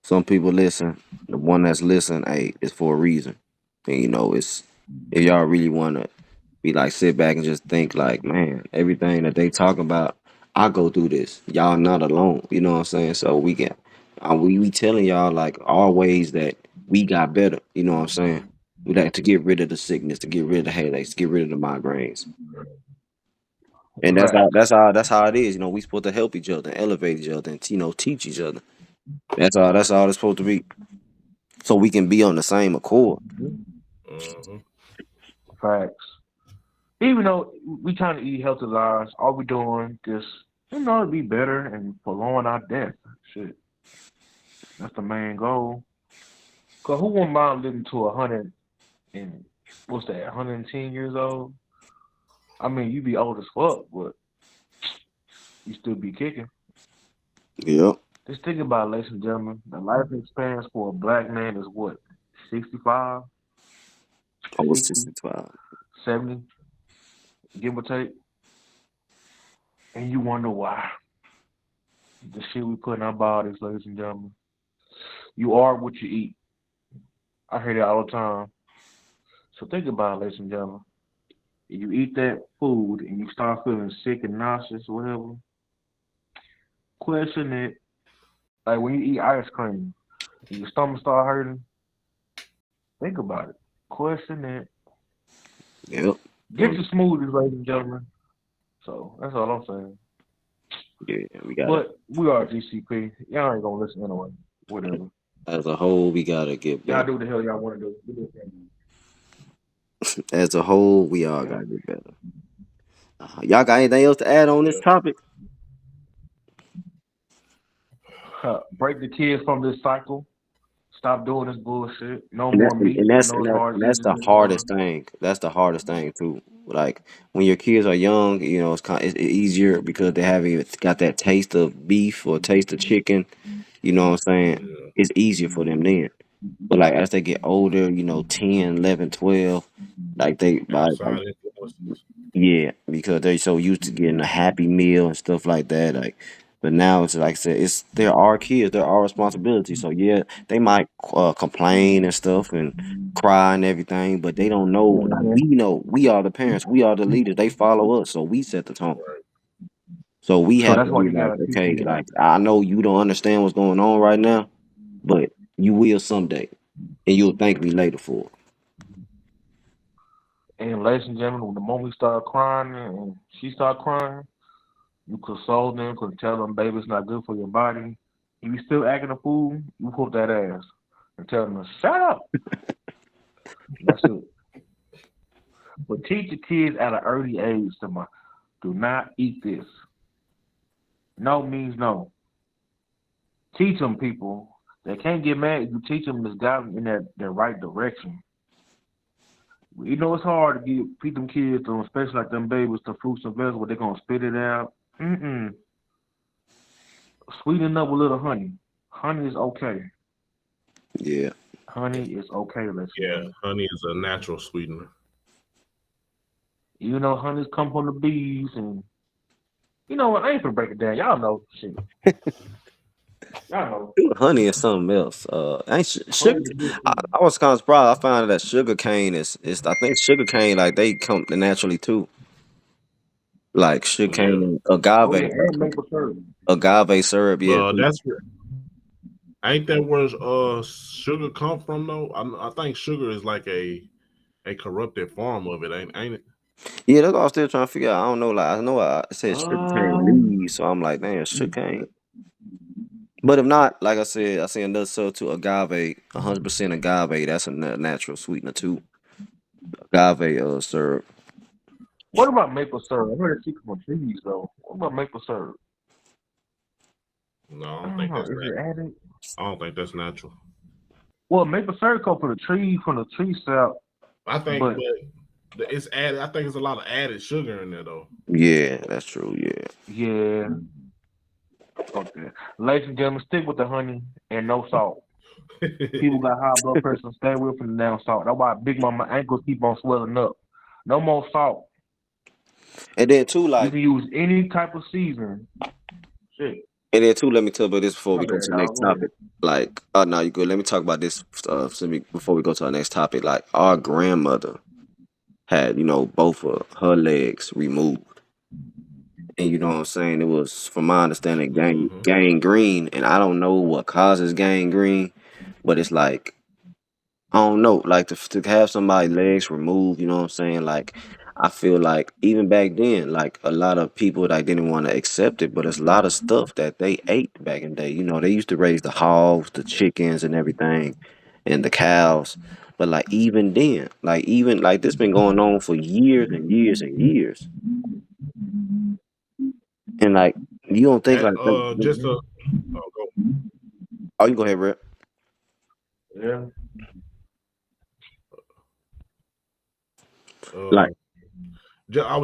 some people listen. The one that's listening, hey, it's for a reason. And it's if y'all really wanna be like sit back and just think like, man, everything that they talk about, I go through this. Y'all not alone. You know what I'm saying? So we telling y'all like all ways that we got better. You know what I'm saying? We like to get rid of the sickness, to get rid of the headaches, to get rid of the migraines. And Facts. that's how it is. We supposed to help each other, elevate each other, and teach each other. That's all it's supposed to be. So we can be on the same accord. uh-huh. Facts. Even though we trying to eat healthy lives, all we doing just to be better and prolong our death. Shit, that's the main goal. Cause who won't mind living to 100 and what's that, 110 years old? I mean, you be old as fuck, but you still be kicking. Yep. Just think about it, ladies and gentlemen. The life experience for a black man is what, 65, Almost 60, 65. 70, give or take. And you wonder why. The shit we put in our bodies, ladies and gentlemen. You are what you eat. I hear that all the time. So think about it, ladies and gentlemen. If you eat that food and you start feeling sick and nauseous or whatever, question it. Like when you eat ice cream, and your stomach start hurting, think about it. Question it. Yep. Get your smoothies, ladies and gentlemen. So that's all I'm saying. Yeah, we got But we are GCP. Y'all ain't gonna listen anyway. Whatever. as a whole, we gotta get Y'all better. do what the hell y'all want to do. We do what As a whole, we all Yeah. gotta get better. Y'all got anything else to add on this Yeah. topic? Break the kids from this cycle. Stop doing this bullshit. No And more that's meat. and I that's know and, it's that, hard and to eat that's this the anymore. hardest thing. That's the hardest thing too. Like when your kids are young, it's easier because they haven't got that taste of beef or taste of chicken. You know what I'm saying? Yeah. It's easier for them then. But like as they get older, 10, 11, 12, like Outside influences. yeah, because they're so used to getting a happy meal and stuff like that. Like But now it's like I said, it's there are kids, there are responsibilities. So yeah, they might complain and stuff and cry and everything, but they don't know. Like we know, we are the parents, we are the leaders. They follow us, so we set the tone. Right. So we So have that's to why be you like, gotta teach okay, them. like I know you don't understand what's going on right now, but you will someday, and you'll thank me later for it. And ladies and gentlemen, when the moment we start crying and she start crying, you console them, cause tell them, baby, it's not good for your body. If you still acting a fool, you whoop that ass and tell them to shut up. That's it. But teach your kids at an early age, do not eat this. No means no. Teach them, people. They can't get mad if you teach them this guy in that right direction. You know it's hard to feed them kids, especially like them babies, the fruits and vegetables. They're gonna spit it out. Sweeten up with a little honey. Honey is okay. Yeah. Honey is okay. Yeah, honey is a natural sweetener. You know, honey's come from the bees, and you know what? I ain't gonna break it down. Y'all know shit. Y'all know. Honey is something else. Ain't sugar. Honey is good I, for you. I was kind of surprised. I found out that sugar cane is. I think sugar cane like they come naturally too. Like sugar Yeah. cane, Oh yeah, agave, and maple syrup. agave syrup. Yeah. That's ain't that where sugar come from though? I think sugar is like a corrupted form of it, ain't it? Yeah, that's what I was still trying to figure out. I don't know. Like I know I said sugar cane leaves, so I'm like, man, sugar cane. But if not, like I said, I see another substitute agave, 100% agave. That's a natural sweetener too. Agave syrup. What about maple syrup? I heard it come from trees though. What about maple syrup? No, I I don't don't think know. that's Is it natural. added? I don't think that's natural. Well, maple syrup come from the tree sap. I think, But but it's added. I think it's a lot of added sugar in there though. Yeah, that's true. Yeah. yeah. Okay. Ladies and gentlemen, stick with the honey and no salt. People got high blood pressure, stay away from the damn salt. That's why Big Mama ankles keep on swelling up. No more salt. And then too, You like, can use any type of seasoning. Shit. and then too, let me talk about this before My we go bad, to the next dog. Go ahead. topic. Like, no, you good. Let me talk about this before we go to our next topic. Like, our grandmother had, both of her legs removed. And you know what I'm saying? It was, from my understanding, gangrene. And I don't know what causes gangrene, but it's like, I don't know. Like, to have somebody's legs removed, you know what I'm saying? Like, I feel like even back then, like, a lot of people like didn't want to accept it, but it's a lot of stuff that they ate back in the day. They used to raise the hogs, the chickens, and everything, and the cows. But like even then, even like this been going on for years and years and years. And like you don't think like Just a oh, you go ahead, Rip. Yeah. Like I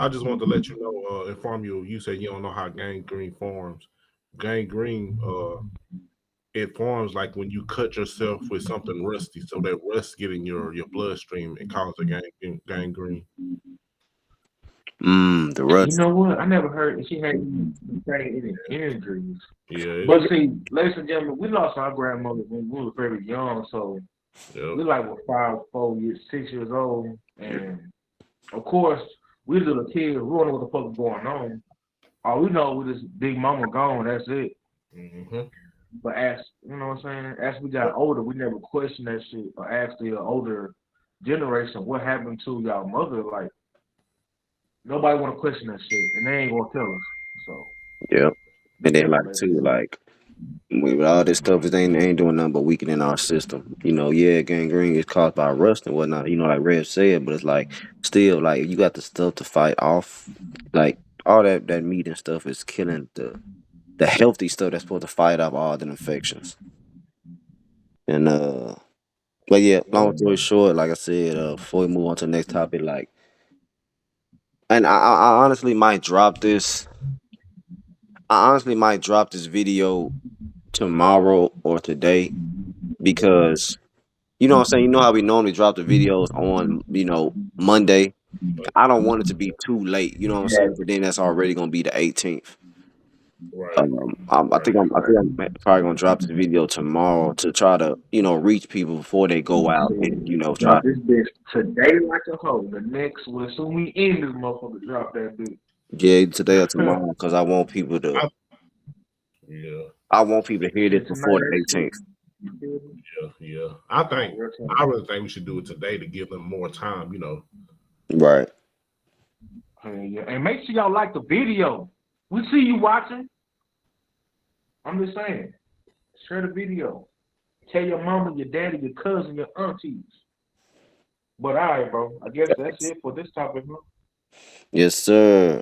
just want to let you know, inform you. You said you don't know how gangrene forms. Gangrene, it forms like when you cut yourself with something rusty, so that rust get in your bloodstream and cause a gangrene. The rust. You know what? I never heard she had any injuries. Yeah. But see, ladies and gentlemen, we lost our grandmother when we were very young, so we like were 5, 4 years, 6 years old, and of course we little kids. We don't know what the fuck is going on. All we know with this Big Mama gone. That's it. Mm-hmm. But as you know what I'm saying, as we got older, we never questioned that shit or asked the older generation what happened to y'all mother. Like nobody want to question that shit, and they ain't gonna tell us. So Yep. And then like too, like with all this stuff, it ain't doing nothing but weakening our system. Yeah, gangrene is caused by rust and whatnot. Like Rev said, but it's like still like you got the stuff to fight off. Like all that meat and stuff is killing the healthy stuff that's supposed to fight off all the infections. And but yeah, long story short, like I said, before we move on to the next topic, like, and I honestly might drop this. I honestly might drop this video tomorrow or today because you know what I'm saying. You know how we normally drop the videos on Monday. I don't want it to be too late. You know what I'm saying. But then that's already gonna be the 18th. Right. I Right. think I'm probably gonna drop the video tomorrow to try to reach people before they go out and try. Drop this bitch today like a hoe. The next one, soon we end this motherfucker, drop that bitch. Yeah, today or tomorrow, because I want people to. I, yeah. I want people to hear this Shit tonight before the ain't shit. 18th. You feel me? Yeah. Real I time. really think we should do it today to give them more time. Right. Hey, yeah. And make sure y'all like the video. We see you watching. I'm just saying. Share the video. Tell your mama, your daddy, your cousin, your aunties. But all right, bro. I guess that's it for this topic, huh? Yes, sir.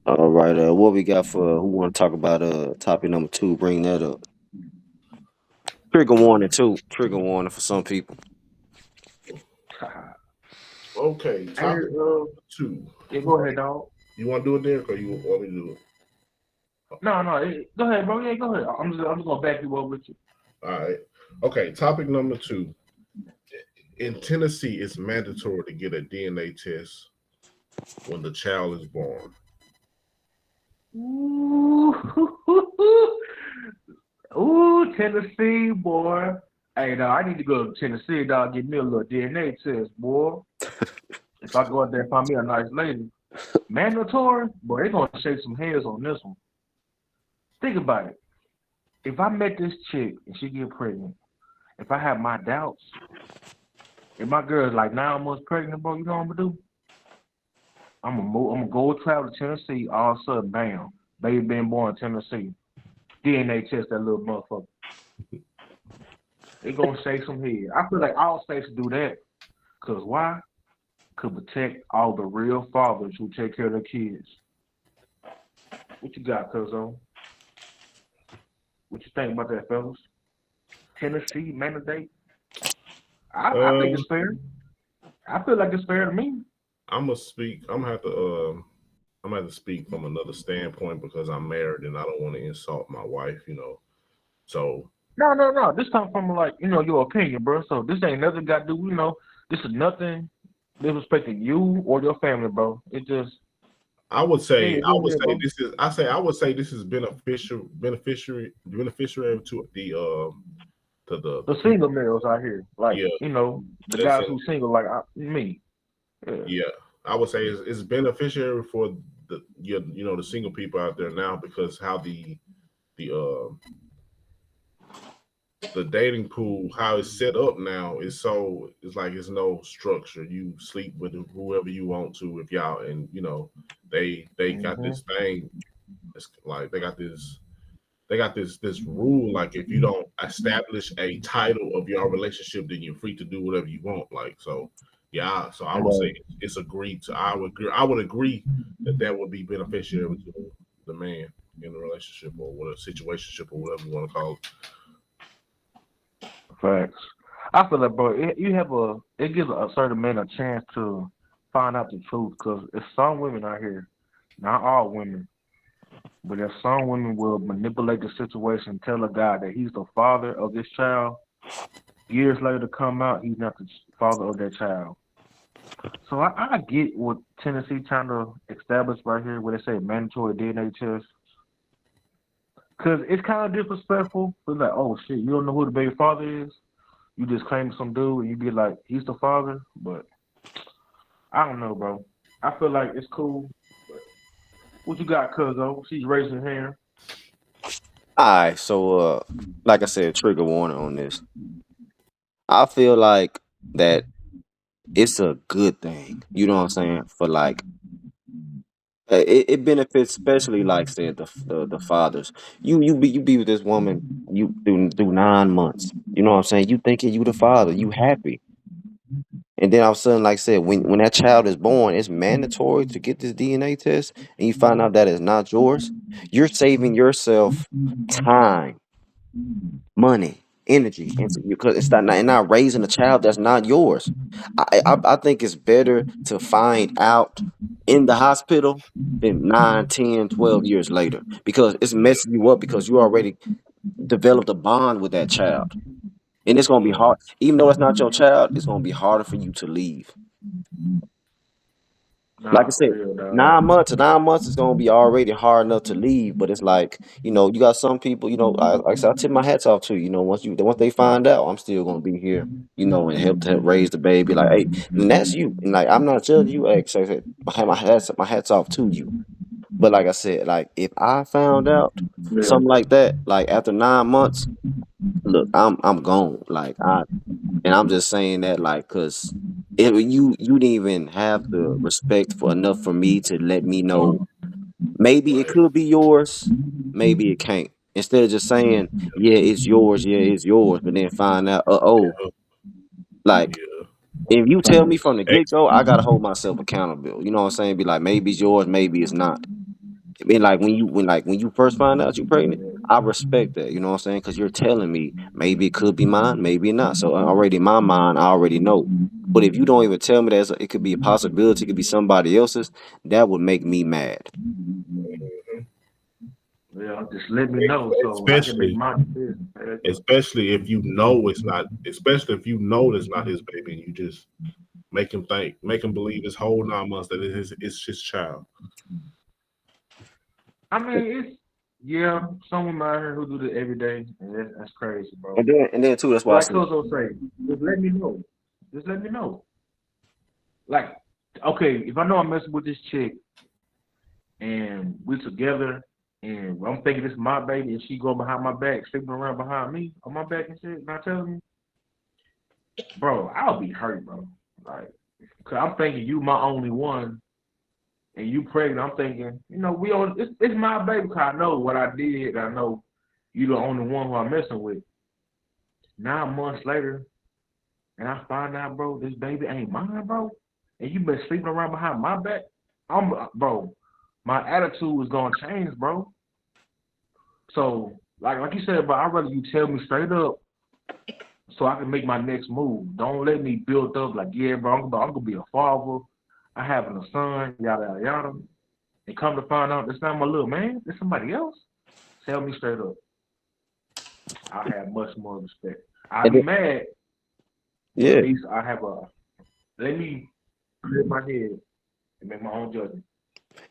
All right. What we got for who want to talk about topic number 2? Bring that up. Trigger warning too. Trigger warning for some people. Okay. Hey, Topic 2. yeah, go ahead, dog. You want to do it, Derek, or you want me to do it? No, go ahead, bro. Yeah, go ahead. I'm just gonna back you up with you. All right. Okay. Topic number 2. In Tennessee, it's mandatory to get a DNA test when the child is born. Ooh, Tennessee, boy. Hey, dog, I need to go to Tennessee, dog, get me a little DNA test, boy. If I go out there and find me a nice lady. Mandatory? Boy, they gonna shake some heads on this one. Think about it. If I met this chick and she get pregnant, if I have my doubts, if my girl's like 9 months pregnant, bro, you know what I'm gonna do? I'm gonna go travel to Tennessee, all of a sudden, bam, baby been born in Tennessee. DNA test that little motherfucker. They gonna shake some head. I feel like all states do that. Cause why? Could protect all the real fathers who take care of their kids. What you got, cuzzo? What you think about that, fellas? Tennessee mandate? I think it's fair. I feel like it's fair to me. I'm gonna speak. I'm gonna have to speak from another standpoint because I'm married and I don't want to insult my wife. So No. This come from like your opinion, bro. So this ain't nothing got to do. This is nothing disrespecting you or your family, bro. It just. I would say bro. this is beneficiary to the single males out here, like yeah, the guys who single, like me. Yeah, I would say it's beneficiary for the single people out there now because how the dating pool, how it's set up now it's like it's no structure. You sleep with whoever you want to if y'all, and they got this thing. It's like they got this rule, like if you don't establish a title of your relationship, then you're free to do whatever you want. Like so. Yeah, so I would say it's agreed to. I would agree that would be beneficial to the man in the relationship or whatever situationship or whatever you want to call it. Facts. I feel like, bro, it gives a certain man a chance to find out the truth because there's some women out here, not all women, but there's some women will manipulate the situation, tell a guy that he's the father of this child. Years later, come out, he's not the father of that child. So I get what Tennessee trying to establish right here, where they say mandatory DNA test, because it's kind of disrespectful. It's like, oh shit, you don't know who the baby father is. You just claim some dude and you be like, he's the father. But I don't know, bro. I feel like it's cool. But what you got, cuzzo? She's raising her hand. Alright, so like I said, trigger warning on this. I feel like that it's a good thing. You know what I'm saying? For like it benefits, especially like said the fathers. You be with this woman you do 9 months. You know what I'm saying? You thinking you the father, you happy, and then all of a sudden, like I said, when that child is born, it's mandatory to get this DNA test, and you find out that it's not yours. You're saving yourself time, money, energy, because it's not raising a child that's not yours. I think it's better to find out in the hospital than 9, 10, 12 years later because it's messing you up because you already developed a bond with that child. And it's gonna be hard, even though it's not your child, it's gonna be harder for you to leave. Like I Nah, for said, real, dog. 9 months is gonna be already hard enough to leave. But it's like, you got some people, like I said, I tip my hats off to you. Once they find out, I'm still gonna be here, and help raise the baby. Like, hey, and that's you. And like, I'm not judging you. Like, so I said, my hats off to you. But like I said, like if I found out Yeah. something like that, like after 9 months, look, I'm gone. Like and I'm just saying that, like, cause you didn't even have the respect for enough for me to let me know maybe it Right. could be yours, maybe it can't. Instead of just saying, yeah, it's yours, but then find out, Yeah. like Yeah. if you tell me from the get Ex- go, I gotta hold myself accountable. You know what I'm saying? Be like, maybe it's yours, maybe it's not. I mean, like when you first find out you pregnant, I respect that. You know what I'm saying? Because you're telling me maybe it could be mine, maybe not. So already in my mind, I already know. But if you don't even tell me that it could be a possibility, it could be somebody else's, that would make me mad. Yeah, just let me know so I can make especially my decision. especially if you know it's not, especially if you know it's not his baby, and you just make him believe his whole 9 months that it's his child. I mean, yeah, some women out here who do that every day, and that's crazy, bro. And then too, that's why I Like said, Kozo say, just let me know. Just let me know. Like, okay, if I know I'm messing with this chick and we together and I'm thinking this is my baby and she go behind my back, sleeping around behind me on my back and shit, not telling me, bro, I'll be hurt, bro. Like, cause I'm thinking you my only one and you pregnant. I'm thinking, it's my baby. Cause I know what I did. I know you the only one who I'm messing with. 9 months later, and I find out, bro, this baby ain't mine, bro, and you been sleeping around behind my back. Bro, my attitude is gonna change, bro. So, like you said, but I'd rather you tell me straight up so I can make my next move. Don't let me build up like, yeah, bro, I'm gonna be a father. I having a son, yada yada yada. And come to find out that's not my little man, it's somebody else. Tell me straight up. I have much more respect. I'd and be then, mad, but yeah, at least I have let me clear my head and make my own judgment.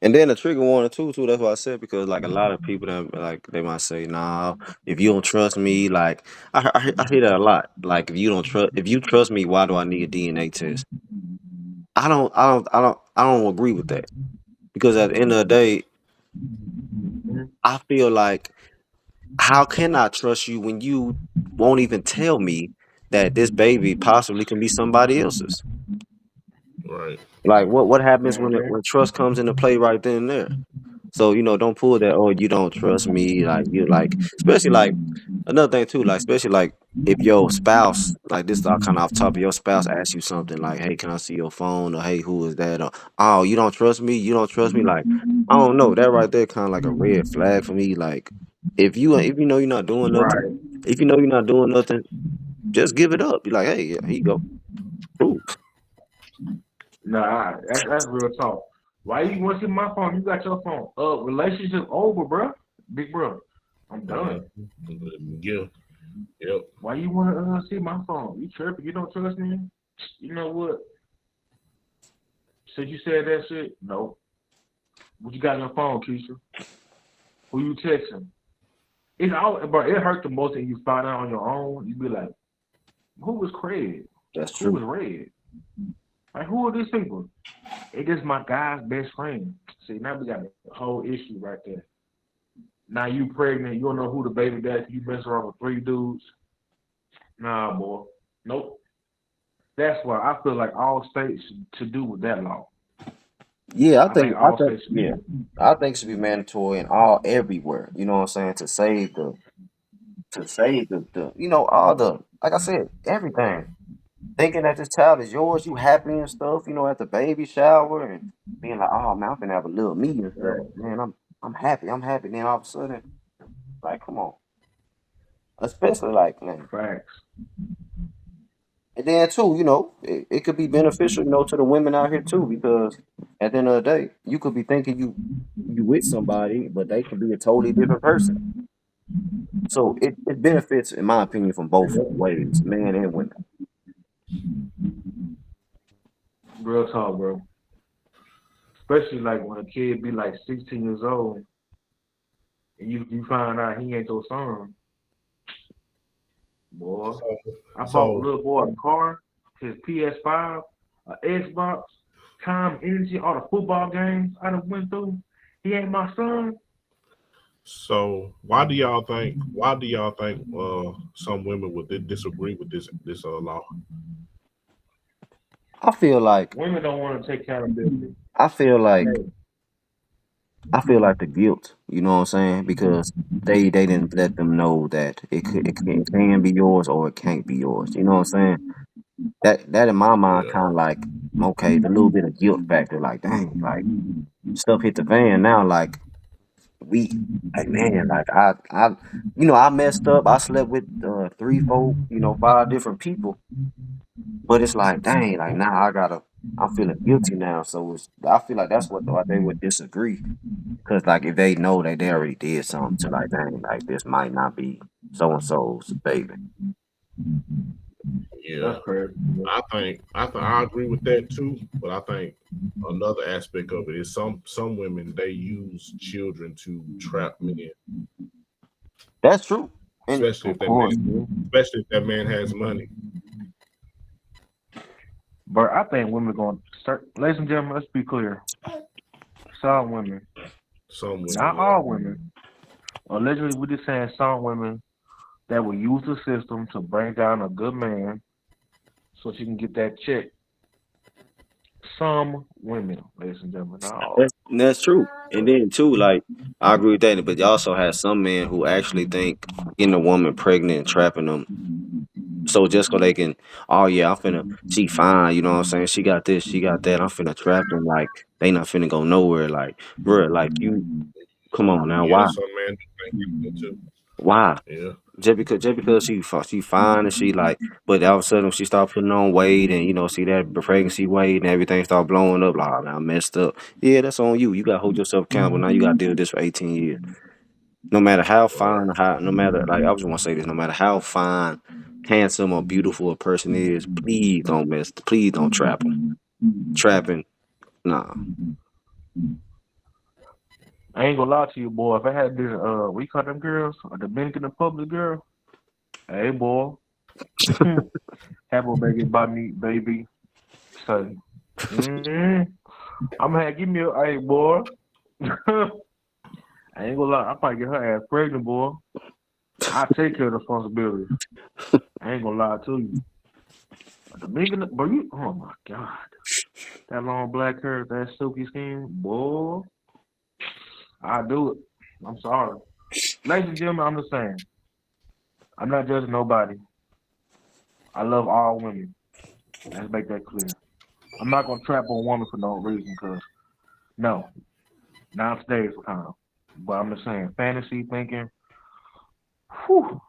and then the trigger warning too. That's why I said, because like a lot of people that like they might say, nah, if you don't trust me, like I hear that a lot. Like if you trust me, why do I need a DNA test? I don't agree with that, because at the end of the day, I feel like, how can I trust you when you won't even tell me that this baby possibly can be somebody else's? Right. Like what happens when Mm-hmm. when trust comes into play right then and there? So don't pull that. Oh, you don't trust me. Like you like, especially like another thing too. Like especially like if your spouse, like this, kind of off top, of your spouse asks you something like, "Hey, can I see your phone?" Or "Hey, who is that?" Or "Oh, you don't trust me. You don't trust me." Like, I don't know. That right there kind of like a red flag for me. Like if you know you're not doing nothing, Right. if you know you're not doing nothing, just give it up. Be like, "Hey, yeah, here you go." Proof. Nah, that's real talk. Why you want to see my phone? You got your phone. Relationship over, bro. Big bro. I'm done. Yeah. Yep. Why you want to see my phone? You tripping? You don't trust me? You know what? Since you said that shit, no. What you got on your phone, Keisha? Who you texting? It's all, bro. It hurt the most when you find out on your own. You be like, who was Craig? That's Who true. was Red? Like, who are these people? It is my guy's best friend. See, now we got a whole issue right there. Now you pregnant, you don't know who the baby daddy. You mess around with 3 dudes. Nah, boy. Nope. That's why I feel like all states should do with that law. Yeah, I think all states should yeah, do it. I think it should be mandatory in all everywhere. You know what I'm saying? To save the all the, like I said, everything. Thinking that this child is yours, you happy and stuff, at the baby shower, and being like, oh man, I'm gonna have a little me and stuff. Yeah, Man, I'm happy. I'm happy. Then all of a sudden, like, come on. Especially like, man. facts. And then too, it could be beneficial, to the women out here too, because at the end of the day, you could be thinking you with somebody, but they could be a totally different person. So it benefits, in my opinion, from both ways, men and women. Real talk, bro. especially like when a kid be like 16 years old and you find out he ain't your son, boy. So, I bought a so little boy a car, his PS5, a Xbox, time, energy, all the football games I done went through. He ain't my son. So why do y'all think? Why do y'all think some women would disagree with this law? I feel like Women don't want to take accountability. I feel like Hey, I feel like the guilt, you know what I'm saying? Because they didn't let them know that it can be yours or it can't be yours. You know what I'm saying? That in my mind Yeah, kind of like okay, the little bit of guilt factor, like dang, like stuff hit the fan now, we like man, like I messed up. I slept with three, four, five different people, but it's like dang, like now I'm feeling guilty now. So I feel like that's what they would disagree. Cause like if they know that they already did something to like dang, like this might not be so and so's baby. yeah. that's crazy. I agree with that too. But I think another aspect of it is some women they use children to trap men, That's true. And especially Of if that man course, dude. especially if that man has money. But I think women going to start. Ladies and gentlemen, let's be clear. Some women, Some women, not yeah. all women. Allegedly, we're just saying some women that will use the system to bring down a good man so she can get that check. Some women, ladies and gentlemen, not all. that's true. And then too, like I agree with that, but you also have some men who actually think getting a woman pregnant and trapping them. So just so they can, oh yeah, she fine, you know what I'm saying? She got this, she got that. I'm finna trap them. Like they not finna go nowhere. Like, bro, like you, come on now, Yeah, why, some men do think that too. why? Yeah, Just because she fine and she like, but all of a sudden she start putting on weight and see that pregnancy weight and everything start blowing up. Like, oh, man, I messed up. Yeah, that's on you. You gotta hold yourself accountable. Now you gotta deal with this for 18 years. No matter how right. fine or how, no matter like I just want to say this, no matter how fine, handsome or beautiful a person is, please don't trap them. Trapping, nah. I ain't gonna lie to you, boy. If I had this, we call them girls, a Dominican Republic girl. Hey, boy, have a baby by me, baby. So, I'm gonna give me a, hey, boy. I ain't gonna lie, I might get her ass pregnant, boy. I take care of the responsibility. I ain't gonna lie to you. Dominican, but you, oh my God, that long black hair, that silky skin, boy. I do it. I'm sorry, ladies and gentlemen. I'm just saying. I'm not judging nobody. I love all women. Let's make that clear. I'm not gonna trap a woman for no reason, cause no, not today's time. But I'm just saying, fantasy thinking. Whew,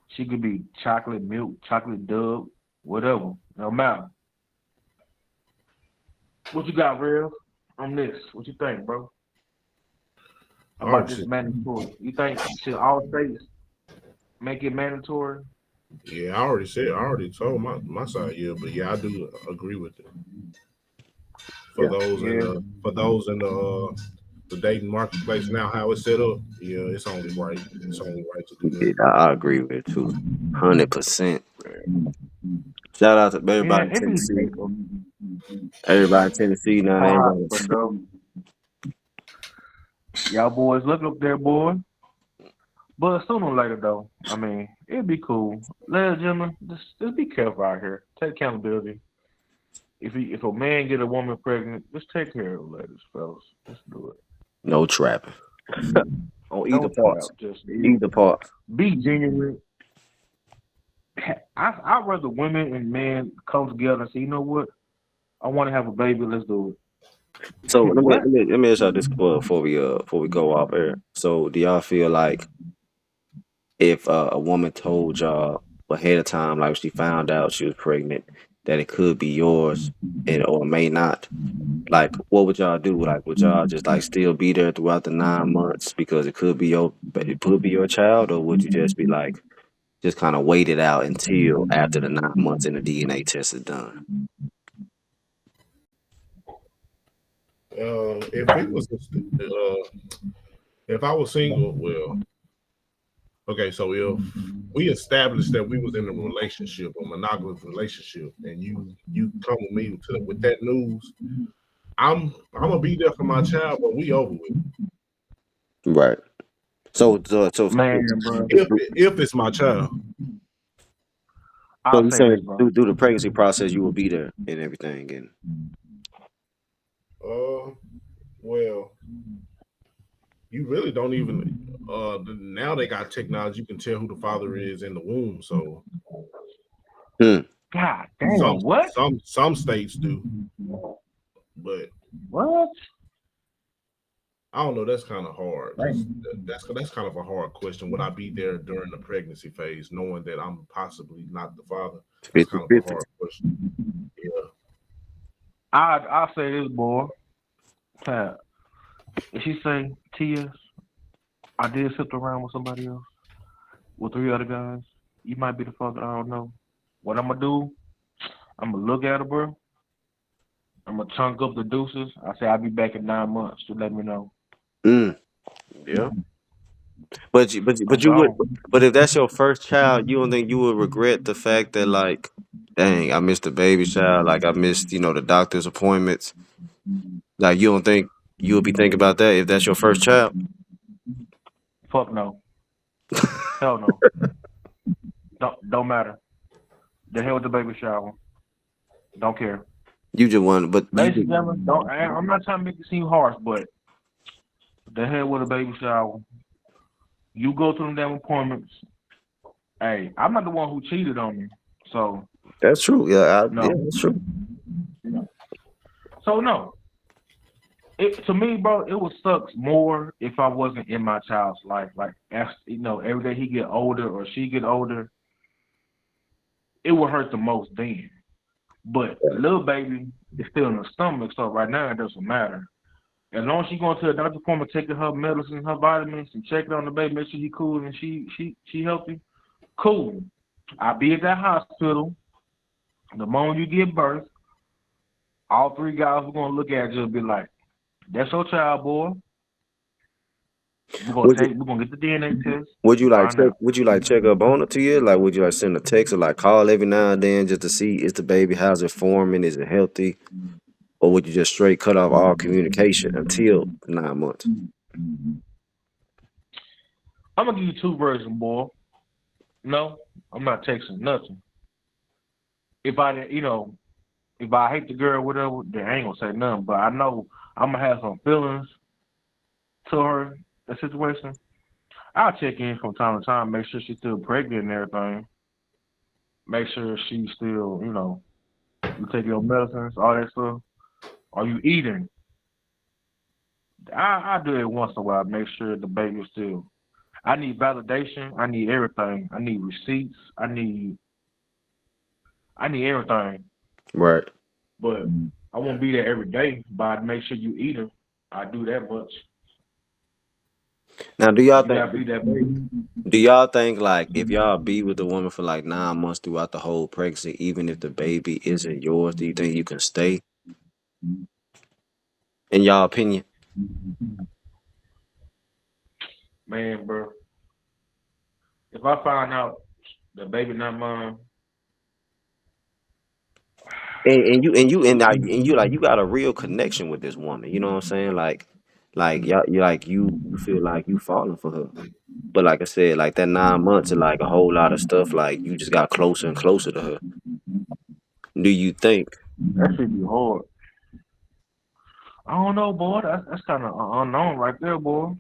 she could be chocolate milk, chocolate dove, whatever. No matter. What you got, Real? On this? What you think, bro? Oh About this shit. mandatory? You think should all states make it mandatory? Yeah, I already told my side. Yeah, but yeah, I do agree with it. For Yeah. those in Yeah. the dating marketplace now, how it's set up, yeah, it's only right. It's only right to do Yeah, that. I agree with it too. 100%. Shout out to everybody Yeah, in it be Tennessee. Everybody in Tennessee now they ain't hard, gonna but y'all boys look up there, boy. But sooner or later, though, I mean, it'd be cool. Ladies and gentlemen, just be careful out here. Take accountability. If a man get a woman pregnant, just take care of the ladies, fellas. Let's do it. no trapping. On either No parts. trap. Just Either part. be genuine. I'd rather women and men come together and say, you know what? I want to have a baby. Let's do So it. What? let me ask y'all this before we go off air. So do y'all feel like if a woman told y'all ahead of time, like she found out she was pregnant, that it could be yours and or may not, like what would y'all do? Like would y'all just like still be there throughout the 9 months because it could be your child, or would you just be like just kind of wait it out until after the 9 months and the DNA test is done? If it was, if I was single, well, okay. So if we established that we was in a relationship, a monogamous relationship, and you come with me with that news, I'm gonna be there for my child, but we over with. Right. So Man, bro. If it's my child, so I'll you say this, saying bro. through the pregnancy process you will be there and everything, and well, you really don't even. Now they got technology; you can tell who the father is in the womb. So God damn, what? some states do, but What? I don't know. That's kind of hard. Right. That's kind of a hard question. Would I be there during the pregnancy phase, knowing that I'm possibly not the father? That's kind of a 50-50. hard question. Yeah. I'll say this, boy. If she say, Tia, I did sit around with somebody else, with 3 other guys, you might be the father, I don't know. What I'm gonna do, I'm gonna look at her, bro. I'm gonna chunk up the deuces. I say I'll be back in 9 months to let me know. Yeah. But you I'm would, gone. but if that's your first child, you don't think you would regret the fact that, like, dang, I missed the baby shower, like I missed, the doctor's appointments. Like, you don't think you would be thinking about that if that's your first child? Fuck no. Hell no. Don't matter. The hell with the baby shower. Don't care. You just want, but Ladies and gentlemen, I'm not trying to make it seem harsh, but the hell with a baby shower. You go to them damn appointments. Hey, I'm not the one who cheated on you, so that's true. Yeah, no. yeah, that's true. So no. To me, bro, it would suck more if I wasn't in my child's life. Like, as every day he get older or she get older, it would hurt the most then. But little baby is still in the stomach, so right now it doesn't matter. As long as she going to the doctor's appointment, taking her medicine, her vitamins, and checking on the baby, make sure he cool and she healthy, cool. I'll be at that hospital. The moment you give birth, all 3 guys are gonna look at you and be like, "That's your child, boy. We're gonna get the DNA test. Would you like Find out." check up on it to you? Like, would you like send a text or like call every now and then just to see is the baby, how's it forming, is it healthy, or would you just straight cut off all communication until 9 months? I'm gonna give you 2 versions, boy. No, I'm not texting nothing. If I hate the girl, whatever, then I ain't gonna say nothing. But I know I'm gonna have some feelings to her, the situation. I'll check in from time to time, make sure she's still pregnant and everything. Make sure she's still, you take your medicines, all that stuff. Are you eating? I do it once in a while, make sure the baby's still. I need validation. I need everything. I need receipts. I need everything. Right. But I won't be there every day, but I'd make sure you eat her. I do that much. Now, do y'all think? Be that baby. Do y'all think, like, if y'all be with the woman for like 9 months throughout the whole pregnancy, even if the baby isn't yours, do you think you can stay? In y'all opinion? Man, bro. If I find out the baby not mine, And you got a real connection with this woman. You know what I'm saying? Like you feel like you falling for her. But like I said, like that 9 months and like a whole lot of stuff, like you just got closer and closer to her. Do you think? that should be hard. I don't know, boy. That's kind of unknown right there, boy.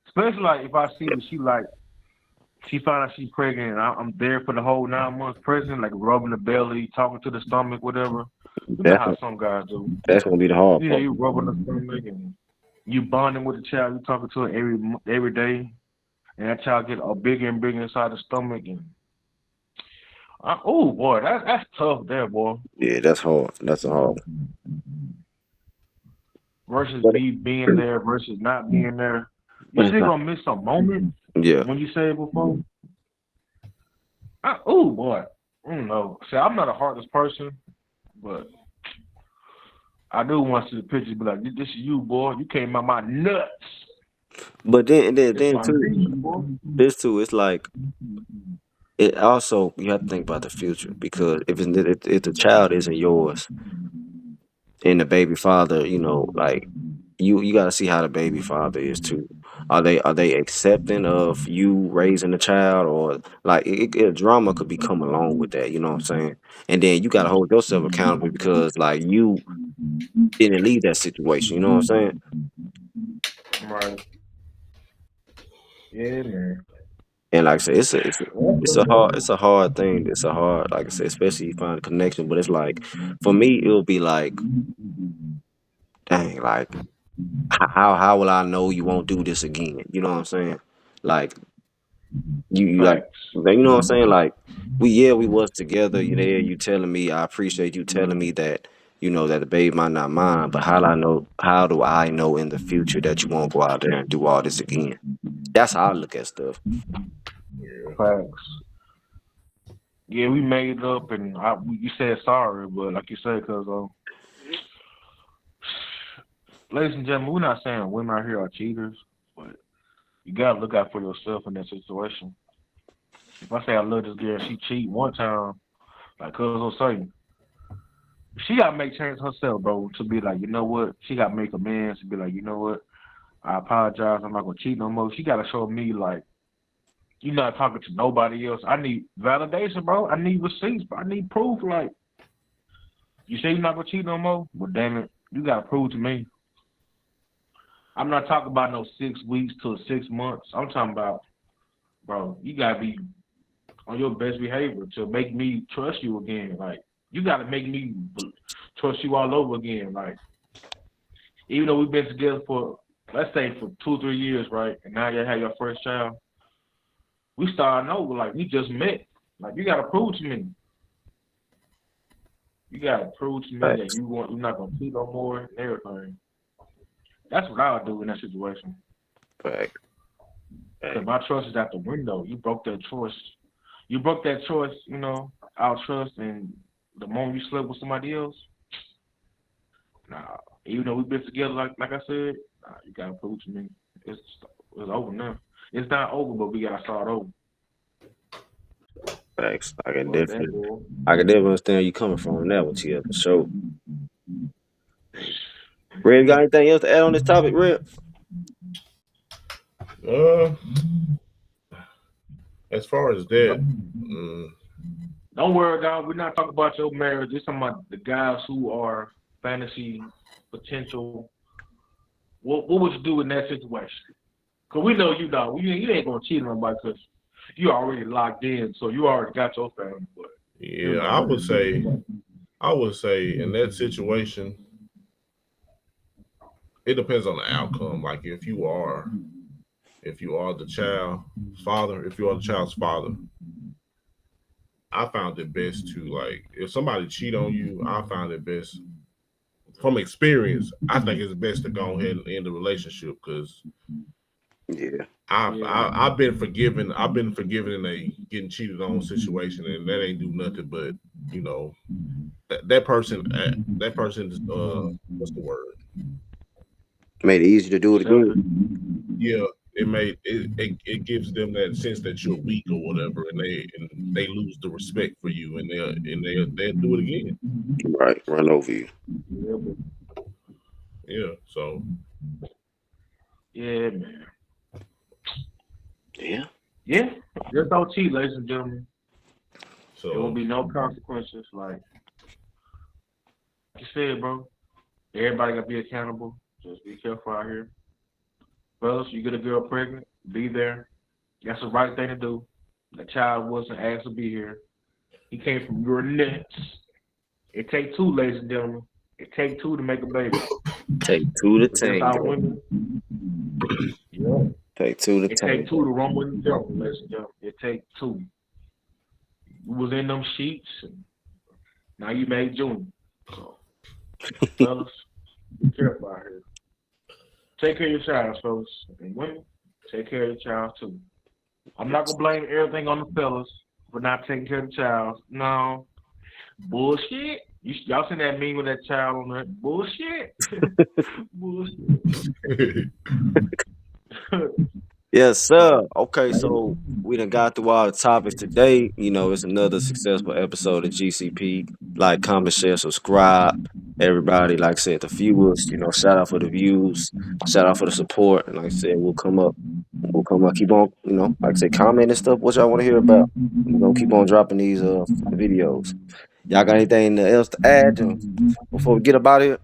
Especially like if I see that she find out she's pregnant and I'm there for the whole 9 months pregnant, like rubbing the belly, talking to the stomach, whatever. You know how some guys do. That's gonna be the hard part. You rubbing the stomach and you bonding with the child. You talking to her every day, and that child get bigger and bigger inside the stomach. And oh boy, that's tough there, boy. Yeah, that's hard. That's a hard. Versus me being there versus not being there. You still gonna miss some moments. Yeah. When you said it before. Oh boy, I don't know. See, I'm not a heartless person, but I do want to see the picture. Be like, this is you, boy. You came out my nuts. But then This my too, thing, boy. this too, it's like it also you have to think about the future because if the child isn't yours and the baby father, like you got to see how the baby father is too. Are they accepting of you raising the child or like drama could be come along with that, you know what I'm saying? And then you got to hold yourself accountable because like you didn't leave that situation, you know what I'm saying? Right. Yeah, man. And like I said, it's a hard thing. It's a hard, like I said, especially you find a connection. But it's like, for me, it'll be like, dang, like how will I know you won't do this again? You know what I'm saying? Like you like, Facts. you know what I'm saying? Like we was together. You there? You telling me? I appreciate you telling me that. That the baby might not mine, but how do I know? How do I know in the future that you won't go out there and do all this again? That's how I look at stuff. Yeah. Facts. Yeah, we made it up, and you said sorry, but like you said, because ladies and gentlemen, we're not saying women out here are cheaters, but you gotta look out for yourself in that situation. If I say I love this girl, she cheat one time, like cuz will say, she gotta make change herself, bro, to be like, you know what? She gotta make amends to be like, you know what? I apologize. I'm not gonna cheat no more. She gotta show me like you're not talking to nobody else. I need validation, bro. I need receipts, bro. I need proof. Like you say you're not gonna cheat no more, but damn it, you gotta prove to me. I'm not talking about no 6 weeks to 6 months. I'm talking about, bro, you gotta be on your best behavior to make me trust you again. Like you gotta make me trust you all over again. Like even though we've been together for let's say for 2-3 years, right? And now you have your first child. We starting over like we just met. Like you gotta prove to me. You gotta prove to me that Facts. you're not gonna cheat no more and everything. That's what I would do in that situation. Fact. Because my trust is out the window. You broke that choice. You broke that choice, our trust, and the moment you slept with somebody else, nah. Even though we've been together, like I said, nah, you gotta prove to me. It's over now. It's not over, but we gotta start over. Facts. I can But definitely understand where you coming from that one, Tia, for sure. Red, got anything else to add on this topic, Red? As far as that, don't worry, dog. We're not talking about your marriage. We're talking about the guys who are fantasy potential. What would you do in that situation? Because we know you, dog. You ain't going to cheat on nobody because you already locked in, so you already got your family. But yeah, I would say in that situation, it depends on the outcome. Like if you are the child's father, I found it best to like if somebody cheat on you, I found it best from experience. I think it's best to go ahead and end the relationship because Yeah. I've been forgiven. I've been forgiven in a getting cheated on situation, and that ain't do nothing but that person is what's the word? Made it easy to do it again. Yeah, it gives them that sense that you're weak or whatever, and they lose the respect for you, and they'll do it again. Right, run over you. Yeah, so yeah, man. Yeah. Just don't cheat, ladies and gentlemen. So there will be no consequences. Like you said, bro. Everybody gotta be accountable. Just be careful out here. Fellas, you get a girl pregnant, be there. That's the right thing to do. The child wasn't asked to be here. He came from your nuts. It takes two, ladies and gentlemen. It takes two to make a baby. Take two to But that's how tango. women. Yeah. Take two to It tango. takes two to run with the devil, ladies and gentlemen. It takes two. You was in them sheets, and now you made Junior. So, fellas, be careful out here. Take care of your child, fellas. And women, take care of your child, too. I'm not going to blame everything on the fellas for not taking care of the child. No. Bullshit. Y'all seen that meme with that child on that bullshit? Bullshit. Yes, sir. Okay, so we done got through all the topics today. You know, it's another successful episode of GCP. Like, comment, share, subscribe. Everybody, like I said, the viewers, you know, shout out for the views, shout out for the support. And like I said, we'll come up, keep on, you know, like I said, comment and stuff, what y'all want to hear about. We're gonna keep on dropping these videos. Y'all got anything else to add before we get about it?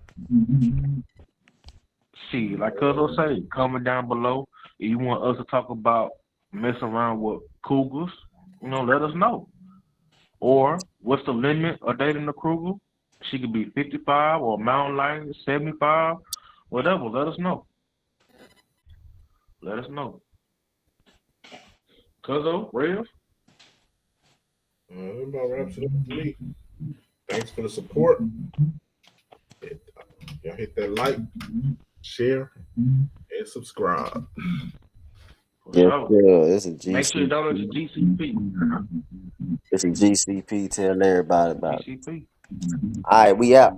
See, like Cuzzo say, comment down below. If you want us to talk about messing around with cougars, you know, let us know. Or what's the limit of dating a cougar? She could be 55 or mountain lion 75, whatever. Let us know. Let us know. Cuzzo, Rev? That about wraps it up for me. Thanks for the support. Y'all hit that like, share, and subscribe. Yeah, it's a GCP. Make sure you download the GCP. It's a GCP. Tell everybody about it. GCP. All right, we out.